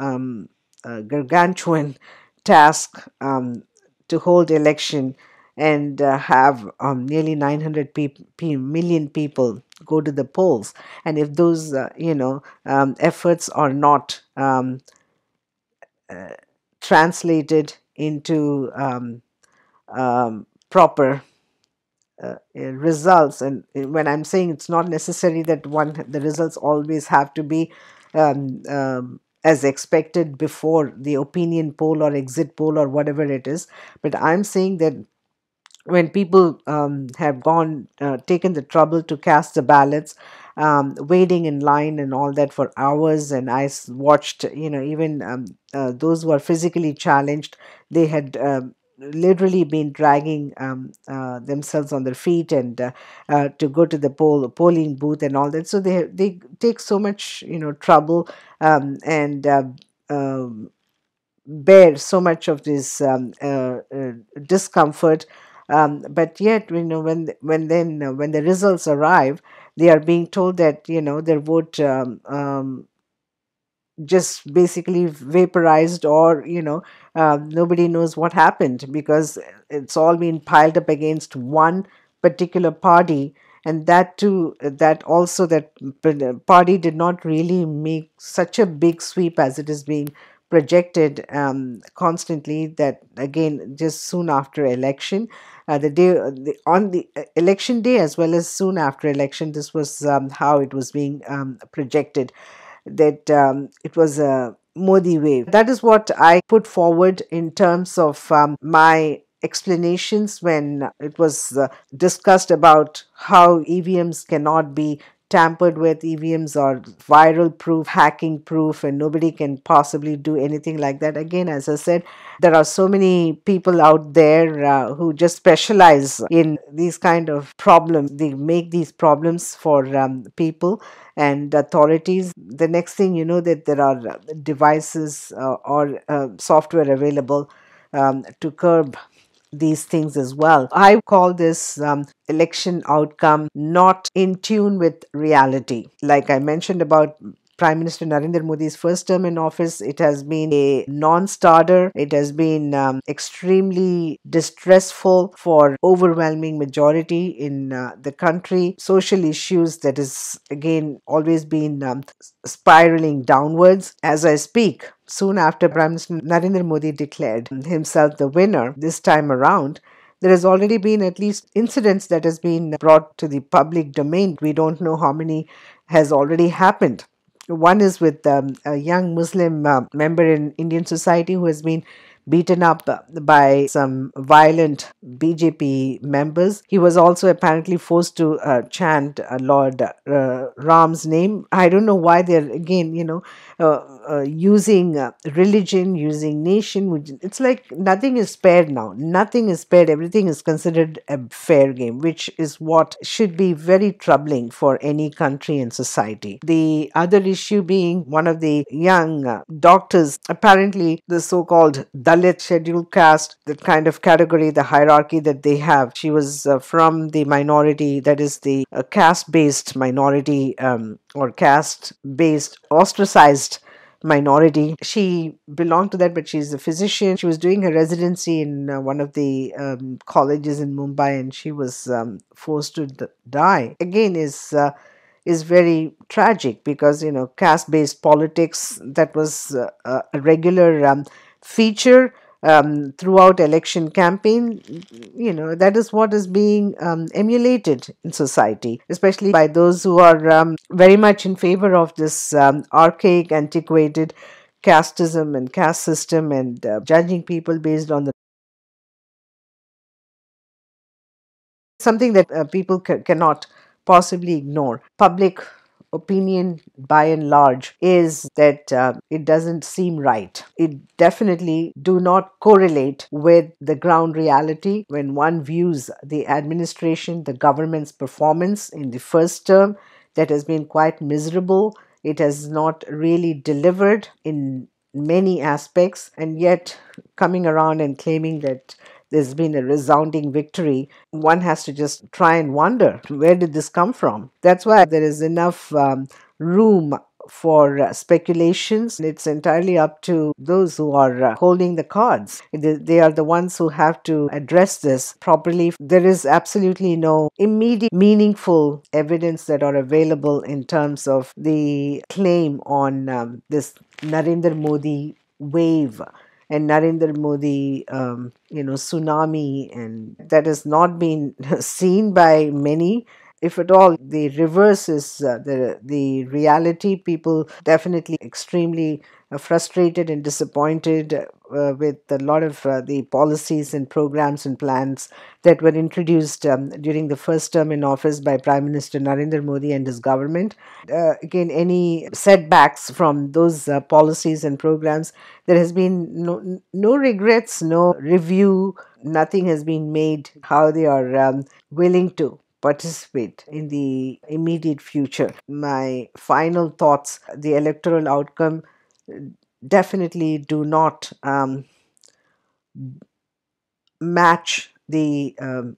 gargantuan task, to hold election and have nearly 900 million people go to the polls. And if those efforts are not translated into proper results, and when I'm saying, it's not necessary that the results always have to be as expected before the opinion poll or exit poll or whatever it is, but I'm saying that when people have taken the trouble to cast the ballots, waiting in line and all that for hours, and watched, even those who are physically challenged, they had literally been dragging themselves on their feet and to go to the polling booth and all that. So they take so much, trouble, and bear so much of this discomfort, but yet, when the results arrive, they are being told that their vote just basically vaporized, or nobody knows what happened, because it's all been piled up against one particular party, and that too, that also that party did not really make such a big sweep as it is being projected constantly, that again, just soon after election, on the election day, as well as soon after election, this was how it was being projected, that it was a Modi wave. That is what I put forward in terms of my explanations when it was discussed about how EVMs cannot be tampered with. EVMs are viral proof, hacking proof, and nobody can possibly do anything like that. Again, as I said, there are so many people out there who just specialize in these kind of problems. They make these problems for people and authorities. The next thing you know, that there are devices or software available to curb these things as well. I call this election outcome not in tune with reality. Like I mentioned about Prime Minister Narendra Modi's first term in office, it has been a non starter. It has been extremely distressful for overwhelming majority in the country. Social issues that is again always been spiraling downwards. As I speak, soon after Prime Minister Narendra Modi declared himself the winner this time around, there has already been at least incidents that has been brought to the public domain. We don't know how many has already happened. One is with a young Muslim member in Indian society who has been beaten up by some violent BJP members. He was also apparently forced to chant Lord Ram's name. I don't know why they're again, using religion, using nation. It's like nothing is spared now. Nothing is spared. Everything is considered a fair game, which is what should be very troubling for any country and society. The other issue being one of the young doctors, apparently the so-called Dalit scheduled caste, that kind of category, the hierarchy that they have. She was from the minority, that is the caste-based minority, or caste-based ostracized minority. She belonged to that, but she's a physician. She was doing her residency in one of the colleges in Mumbai, and she was forced to die. Again, is very tragic, because caste-based politics, that was a regular feature throughout election campaign. That is what is being emulated in society, especially by those who are very much in favor of this archaic, antiquated casteism and caste system, and judging people based on the something that people cannot possibly ignore. Public opinion by and large is that it doesn't seem right. It definitely do not correlate with the ground reality when one views the administration, the government's performance in the first term that has been quite miserable. It has not really delivered in many aspects, and yet coming around and claiming that there's been a resounding victory, one has to just try and wonder, where did this come from? That's why there is enough room for speculations. It's entirely up to those who are holding the cards. They are the ones who have to address this properly. There is absolutely no immediate meaningful evidence that are available in terms of the claim on this Narendra Modi wave and Narendra Modi, tsunami, and that has not been seen by many. If at all, the reverse is the reality. People definitely extremely frustrated and disappointed with a lot of the policies and programs and plans that were introduced during the first term in office by Prime Minister Narendra Modi and his government. Again, any setbacks from those policies and programs, there has been no regrets, no review, nothing has been made how they are willing to participate in the immediate future. My final thoughts: the electoral outcome definitely do not match the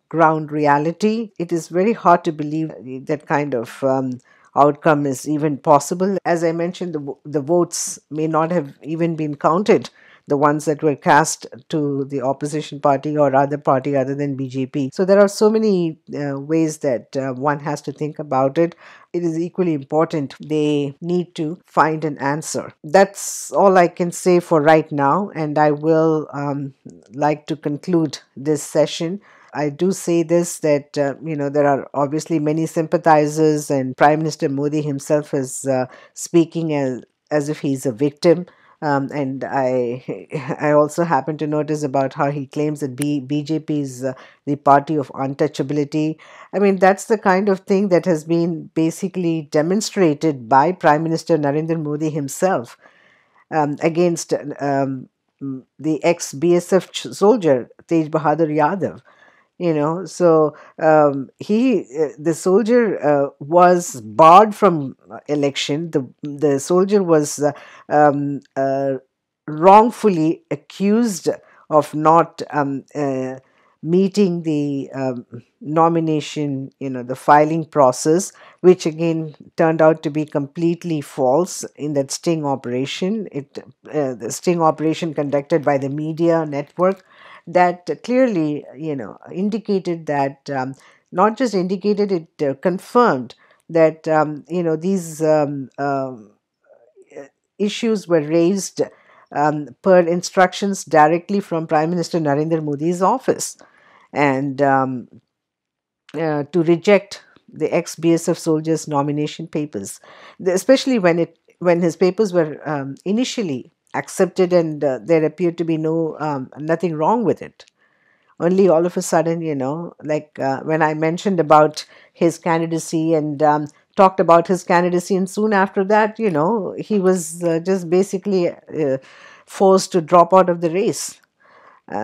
ground reality. It is very hard to believe that kind of outcome is even possible. As I mentioned, the votes may not have even been counted, the ones that were cast to the opposition party or other party other than BJP. So there are so many ways that one has to think about it. It is equally important. They need to find an answer. That's all I can say for right now, and I will like to conclude this session. I do say this that there are obviously many sympathizers, and Prime Minister Modi himself is speaking as if he's a victim. And I also happen to notice about how he claims that BJP is the party of untouchability. I mean, that's the kind of thing that has been basically demonstrated by Prime Minister Narendra Modi himself against the ex-BSF soldier Tej Bahadur Yadav. So the soldier was barred from election. The soldier was wrongfully accused of not meeting the nomination, the filing process, which again turned out to be completely false in that sting operation. The sting operation conducted by the media network that clearly, indicated that, not just indicated, it confirmed that, these issues were raised per instructions directly from Prime Minister Narendra Modi's office, and to reject the ex-BSF soldiers' nomination papers, especially when his papers were initially accepted, and there appeared to be nothing wrong with it. Only all of a sudden, like when I mentioned about his candidacy and talked about his candidacy, and soon after that, he was just basically forced to drop out of the race.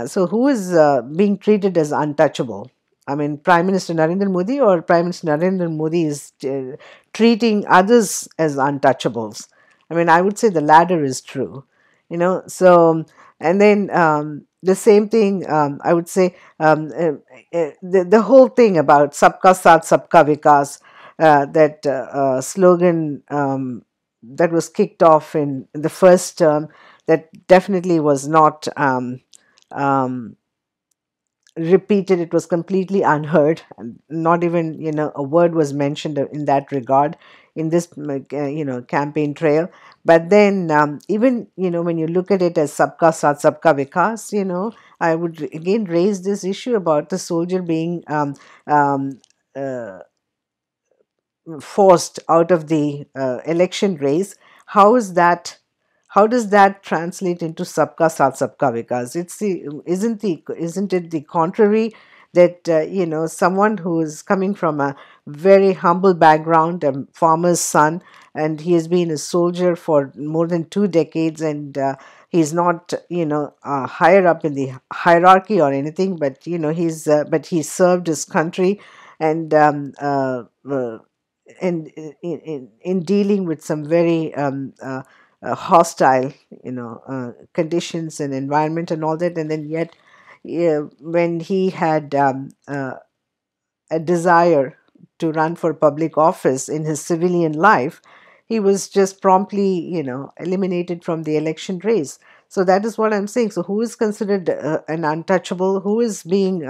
So who is being treated as untouchable? I mean, Prime Minister Narendra Modi, or Prime Minister Narendra Modi is treating others as untouchables? I mean, I would say the latter is true. So, and then the same thing, I would say, the whole thing about Sabka Saath, Sabka Vikas, that slogan that was kicked off in the first term, that definitely was not repeated. It was completely unheard, and not even a word was mentioned in that regard in this campaign trail. But then even when you look at it as Sabka Saath Sabka Vikas, I would again raise this issue about the soldier being uh, forced out of the election race. How is that? How does that translate into Sabka Saath Sabka Vikas? Isn't it the contrary, that someone who is coming from a very humble background, a farmer's son, and he has been a soldier for more than 2 decades, and he's not higher up in the hierarchy or anything, but he served his country, and in dealing with some very hostile conditions and environment and all that, and then yet, yeah, when he had a desire to run for public office in his civilian life, he was just promptly, eliminated from the election race. So that is what I'm saying. So who is considered an untouchable? Who is being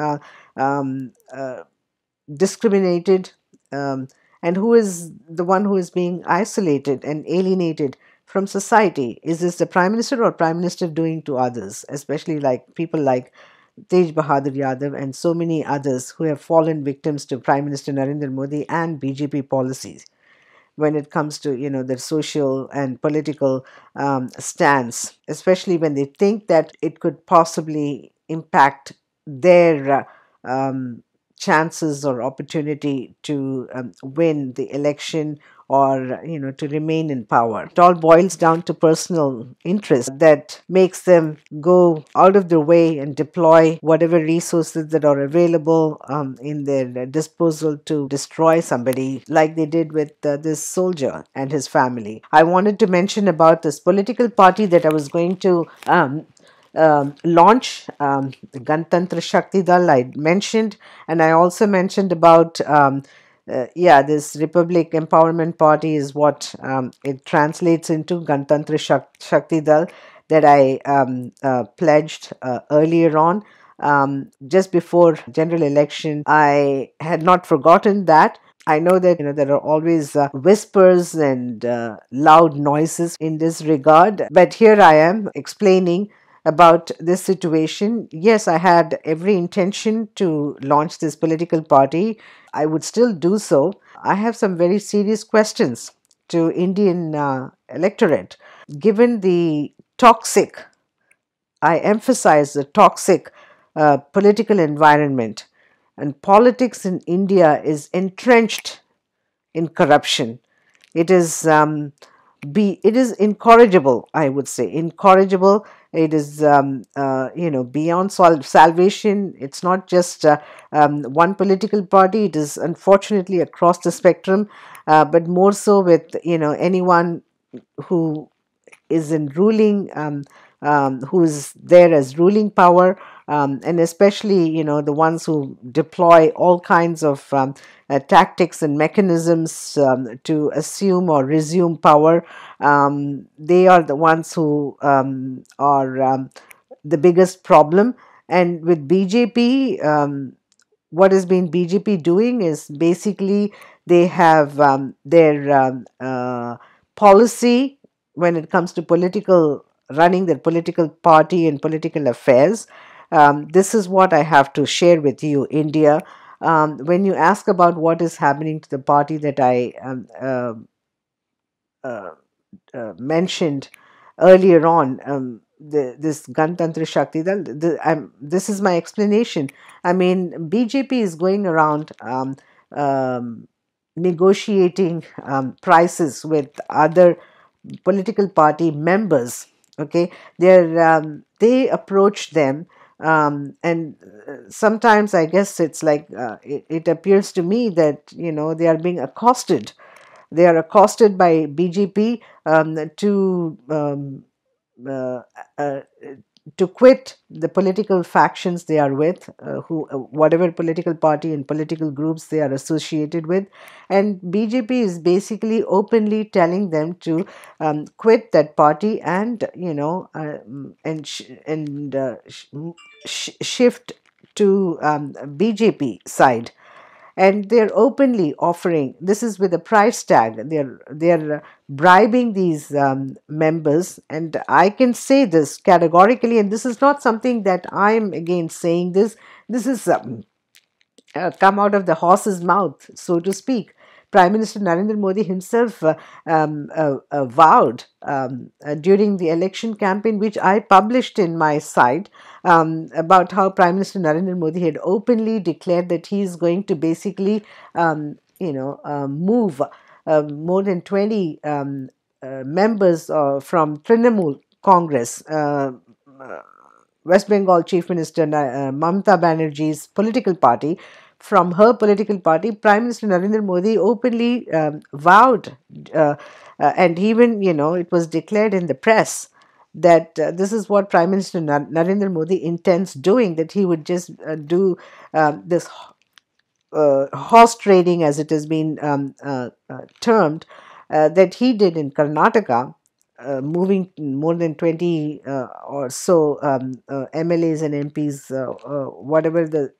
discriminated? Um, and who is the one who is being isolated and alienated from society? Is this the prime minister or prime minister doing to others, especially like people like Tej Bahadur Yadav and so many others who have fallen victims to Prime Minister Narendra Modi and BJP policies when it comes to the social and political stance, especially when they think that it could possibly impact their chances or opportunity to win the election, or to remain in power. It all boils down to personal interest that makes them go out of their way and deploy whatever resources that are available in their disposal to destroy somebody, like they did with this soldier and his family. I wanted to mention about this political party that I was going to launch, the Gantantra Shakti Dal I mentioned, and I also mentioned about this Republic Empowerment Party is what it translates into, Gantantra Shakti Dal, that I pledged earlier on. Just before general election, I had not forgotten that. I know that there are always whispers and loud noises in this regard, but here I am explaining about this situation. Yes, I had every intention to launch this political party. I would still do so. I have some very serious questions to Indian electorate. Given the toxic, I emphasize the toxic political environment, and politics in India is entrenched in corruption. It is it is incorrigible. I would say incorrigible. It is beyond salvation. It's not just one political party. It is unfortunately across the spectrum, but more so with anyone who is in ruling, who is there as ruling power, and especially the ones who deploy all kinds of tactics and mechanisms to assume or resume power. They are the ones who are the biggest problem. And with BJP, what has been BJP doing is basically they have their policy when it comes to political running their political party and political affairs. This is what I have to share with you, India. When you ask about what is happening to the party that I mentioned earlier on, this Gantantra Shakti Dal, this is my explanation. I mean, BJP is going around negotiating prices with other political party members. Okay, they approach them, and sometimes I guess it's like it appears to me that they are being accosted. They are accosted by BJP uh, uh, to quit the political factions they are with, whatever political party and political groups they are associated with, and BJP is basically openly telling them to quit that party and shift to BJP side. And they're openly offering, this is with a price tag, they're bribing these members. And I can say this categorically, and this is not something that I'm again saying, this is come out of the horse's mouth, so to speak. Prime Minister Narendra Modi himself vowed during the election campaign, which I published in my site, about how Prime Minister Narendra Modi had openly declared that he is going to basically, move more than 20 members from Trinamool Congress, West Bengal Chief Minister Mamata Banerjee's political party. From her political party, Prime Minister Narendra Modi openly vowed, and even, it was declared in the press that this is what Prime Minister Narendra Modi intends doing, that he would just do this horse trading, as it has been termed, that he did in Karnataka, moving more than 20 or so MLAs and MPs, whatever the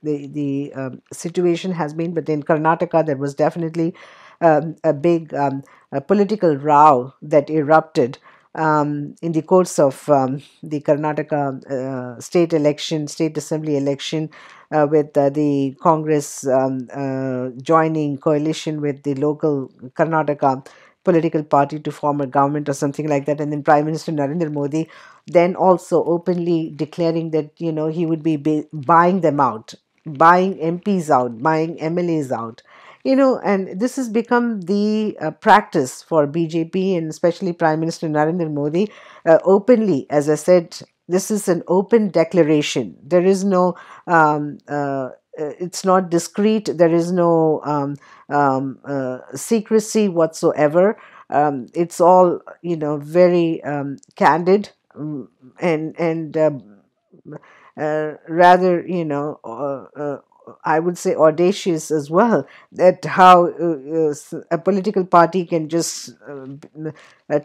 situation has been. But in Karnataka, there was definitely a big a political row that erupted in the course of the Karnataka state assembly election, with the Congress joining coalition with the local Karnataka political party to form a government or something like that. And then Prime Minister Narendra Modi then also openly declaring that, he would be buying them out, buying MPs out, buying MLAs out. And this has become the practice for BJP, and especially Prime Minister Narendra Modi, openly. As I said, this is an open declaration. There is no it's not discreet. There is no secrecy whatsoever. It's all, very candid, and rather, I would say audacious as well, that how a political party can just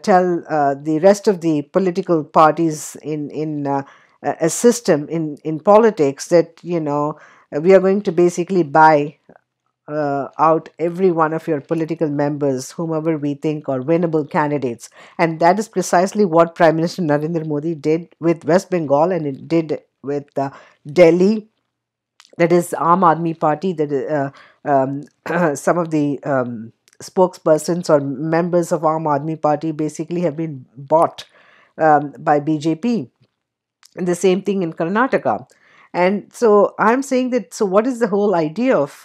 tell the rest of the political parties in a system in politics that, we are going to basically buy out every one of your political members, whomever we think are winnable candidates. And that is precisely what Prime Minister Narendra Modi did with West Bengal, and it did with Delhi. That is Aam Aadmi Party. That some of the spokespersons or members of Aam Aadmi Party basically have been bought by BJP. And the same thing in Karnataka. And so I'm saying that, so what is the whole idea of,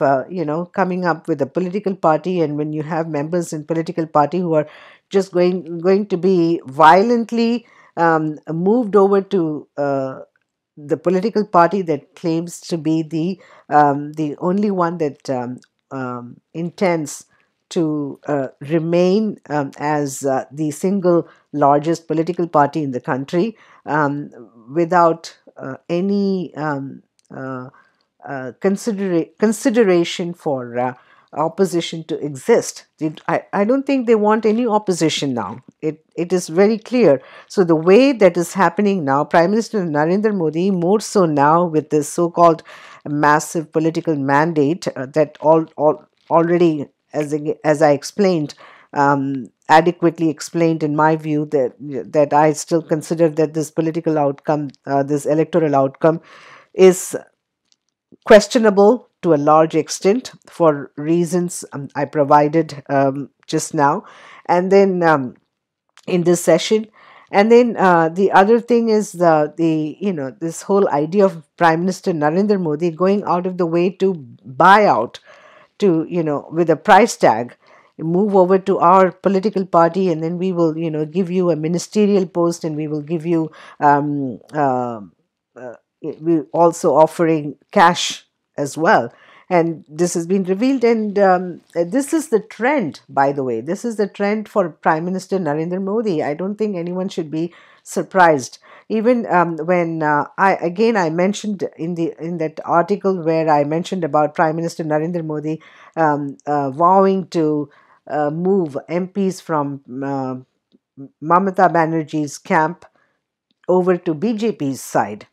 coming up with a political party, and when you have members in political party who are just going to be violently moved over to the political party that claims to be the only one that intends to remain as the single largest political party in the country, without any consideration for opposition to exist. I don't think they want any opposition now. It is very clear. So the way that is happening now, Prime Minister Narendra Modi, more so now with this so-called massive political mandate that already, as I explained, adequately explained in my view, that I still consider that this political outcome, this electoral outcome, is questionable to a large extent for reasons I provided just now, and then in this session. And then the other thing is this whole idea of Prime Minister Narendra Modi going out of the way to buy out, to, with a price tag, move over to our political party, and then we will, give you a ministerial post, and we will give you we also offering cash as well. And this has been revealed, and this is the trend, by the way. This is the trend for Prime Minister Narendra Modi. I don't think anyone should be surprised. Even when I mentioned in that article where I mentioned about Prime Minister Narendra Modi vowing to move MPs from Mamata Banerjee's camp over to BJP's side.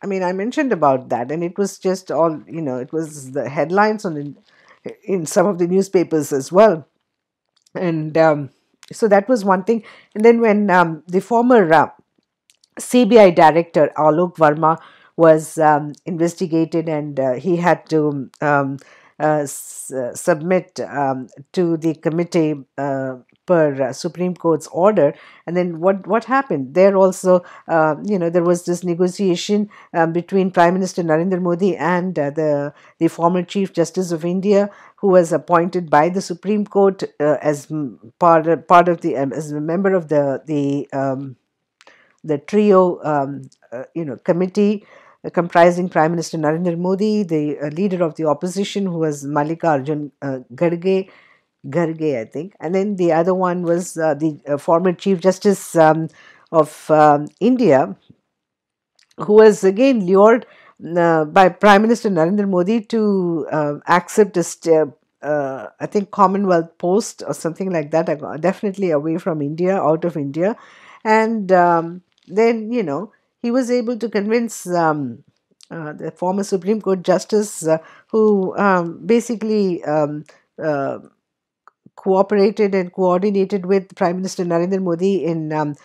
I mean, I mentioned about that, and it was just all, it was the headlines in some of the newspapers as well. And so that was one thing. And then when the former CBI director Alok Verma was investigated, and he had to submit to the committee per Supreme Court's order. And then what happened? There also, there was this negotiation between Prime Minister Narendra Modi and the former Chief Justice of India, who was appointed by the Supreme Court as part of the as a member of the trio, committee comprising Prime Minister Narendra Modi, the leader of the opposition, who was Mallikarjun Garge, I think, and then the other one was the former Chief Justice of India, who was again lured by Prime Minister Narendra Modi to accept I think, Commonwealth post or something like that, definitely away from India, out of India. And then, he was able to convince the former Supreme Court Justice, who basically uh, cooperated and coordinated with Prime Minister Narendra Modi in um,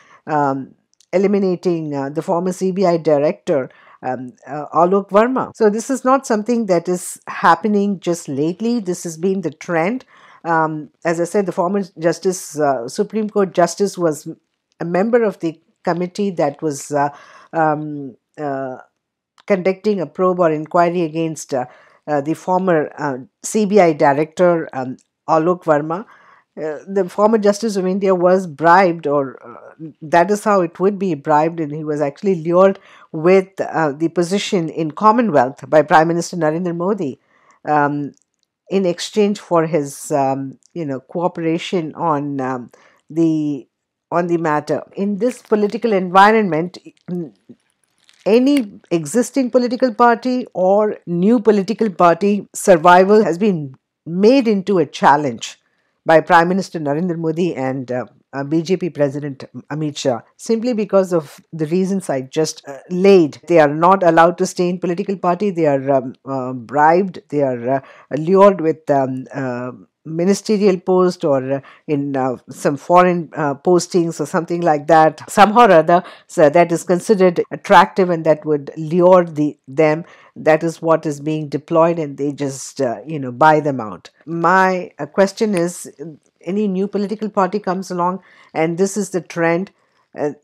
eliminating the former CBI director, Alok Verma. So this is not something that is happening just lately. This has been the trend. As I said, the former Supreme Court Justice, was a member of the committee that was um, uh, conducting a probe or inquiry against the former CBI director, Alok Verma. The former Justice of India was bribed, or that is how it would be, bribed, and he was actually lured with the position in Commonwealth by Prime Minister Narendra Modi, um, in exchange for his cooperation the on the matter. In this political environment, any existing political party or new political party survival has been made into a challenge by Prime Minister Narendra Modi and BJP President Amit Shah, simply because of the reasons I just laid. They are not allowed to stay in political party. They are bribed. They are lured with ministerial post, or in some foreign postings or something like that, somehow or other, so that is considered attractive and that would lure them. That is what is being deployed, and they just buy them out. My question is, any new political party comes along and this is the trend,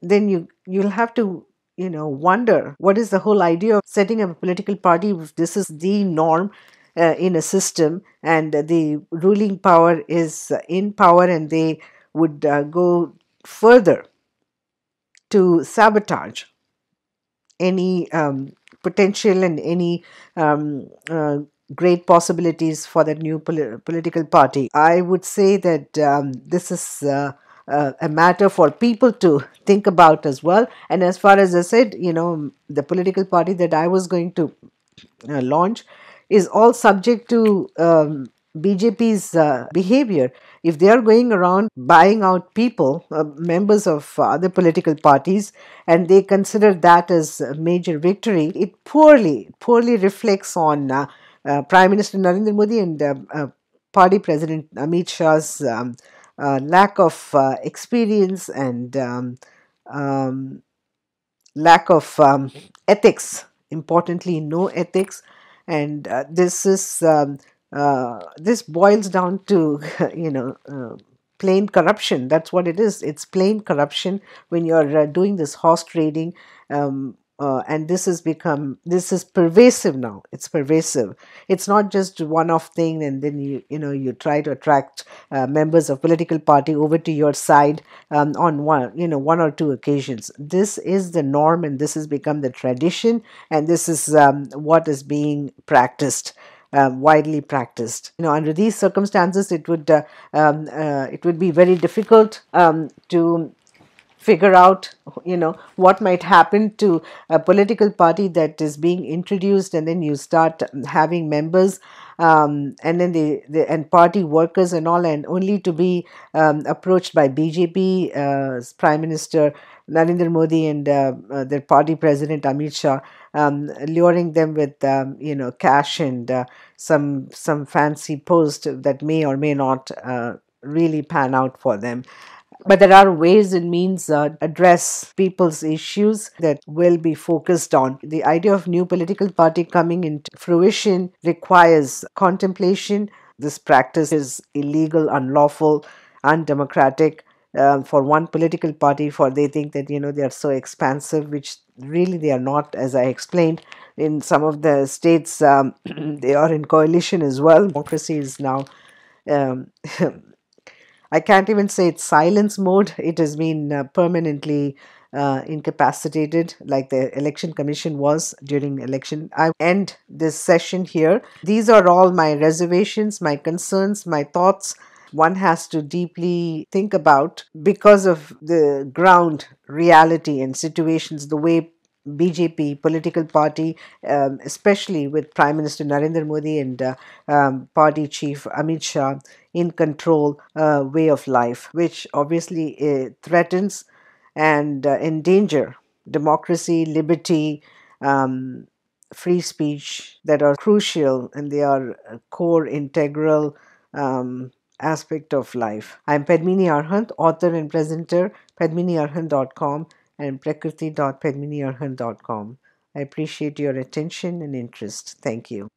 then you'll have to wonder, what is the whole idea of setting up a political party if this is the norm in a system, and the ruling power is in power, and they would go further to sabotage any potential and any um, uh, great possibilities for that new political party. I would say that this is a matter for people to think about as well. And as far as I said, the political party that I was going to launch is all subject to BJP's behavior. If they are going around buying out people, members of other political parties, and they consider that as a major victory, it poorly reflects on Prime Minister Narendra Modi and party President Amit Shah's lack of experience and lack of ethics. Importantly, no ethics, and this boils down to plain corruption. That's what it is. It's plain corruption when you're doing this horse trading. And this is pervasive now. It's pervasive. It's not just one-off thing, and then you try to attract members of political party over to your side on one or two occasions. This is the norm, and this has become the tradition, and this is what is being practiced. Widely practiced. Under these circumstances, it would be very difficult to figure out what might happen to a political party that is being introduced, and then you start having members, and then and party workers and all, and only to be approached by BJP Prime Minister Narendra Modi and their party president Amit Shah, luring them with cash and some fancy post that may or may not really pan out for them. But there are ways and means address people's issues that will be focused on. The idea of new political party coming into fruition requires contemplation. This practice is illegal, unlawful, undemocratic. For one political party, for they think that they are so expansive, which really they are not. As I explained, in some of the states, they are in coalition as well. Democracy is now um, I can't even say it's silence mode. It has been permanently incapacitated, like the election commission was during election. I end this session here. These are all my reservations, my concerns, my thoughts. One has to deeply think about because of the ground reality and situations, the way BJP political party, especially with Prime Minister Narendra Modi and party chief Amit Shah in control way of life, which obviously threatens and endanger democracy, liberty, um, free speech that are crucial and they are a core integral aspect of life. I'm Padmini Arhant, author and presenter, padminiarhant.com and prakriti.padminiarhant.com. I appreciate your attention and interest. Thank you.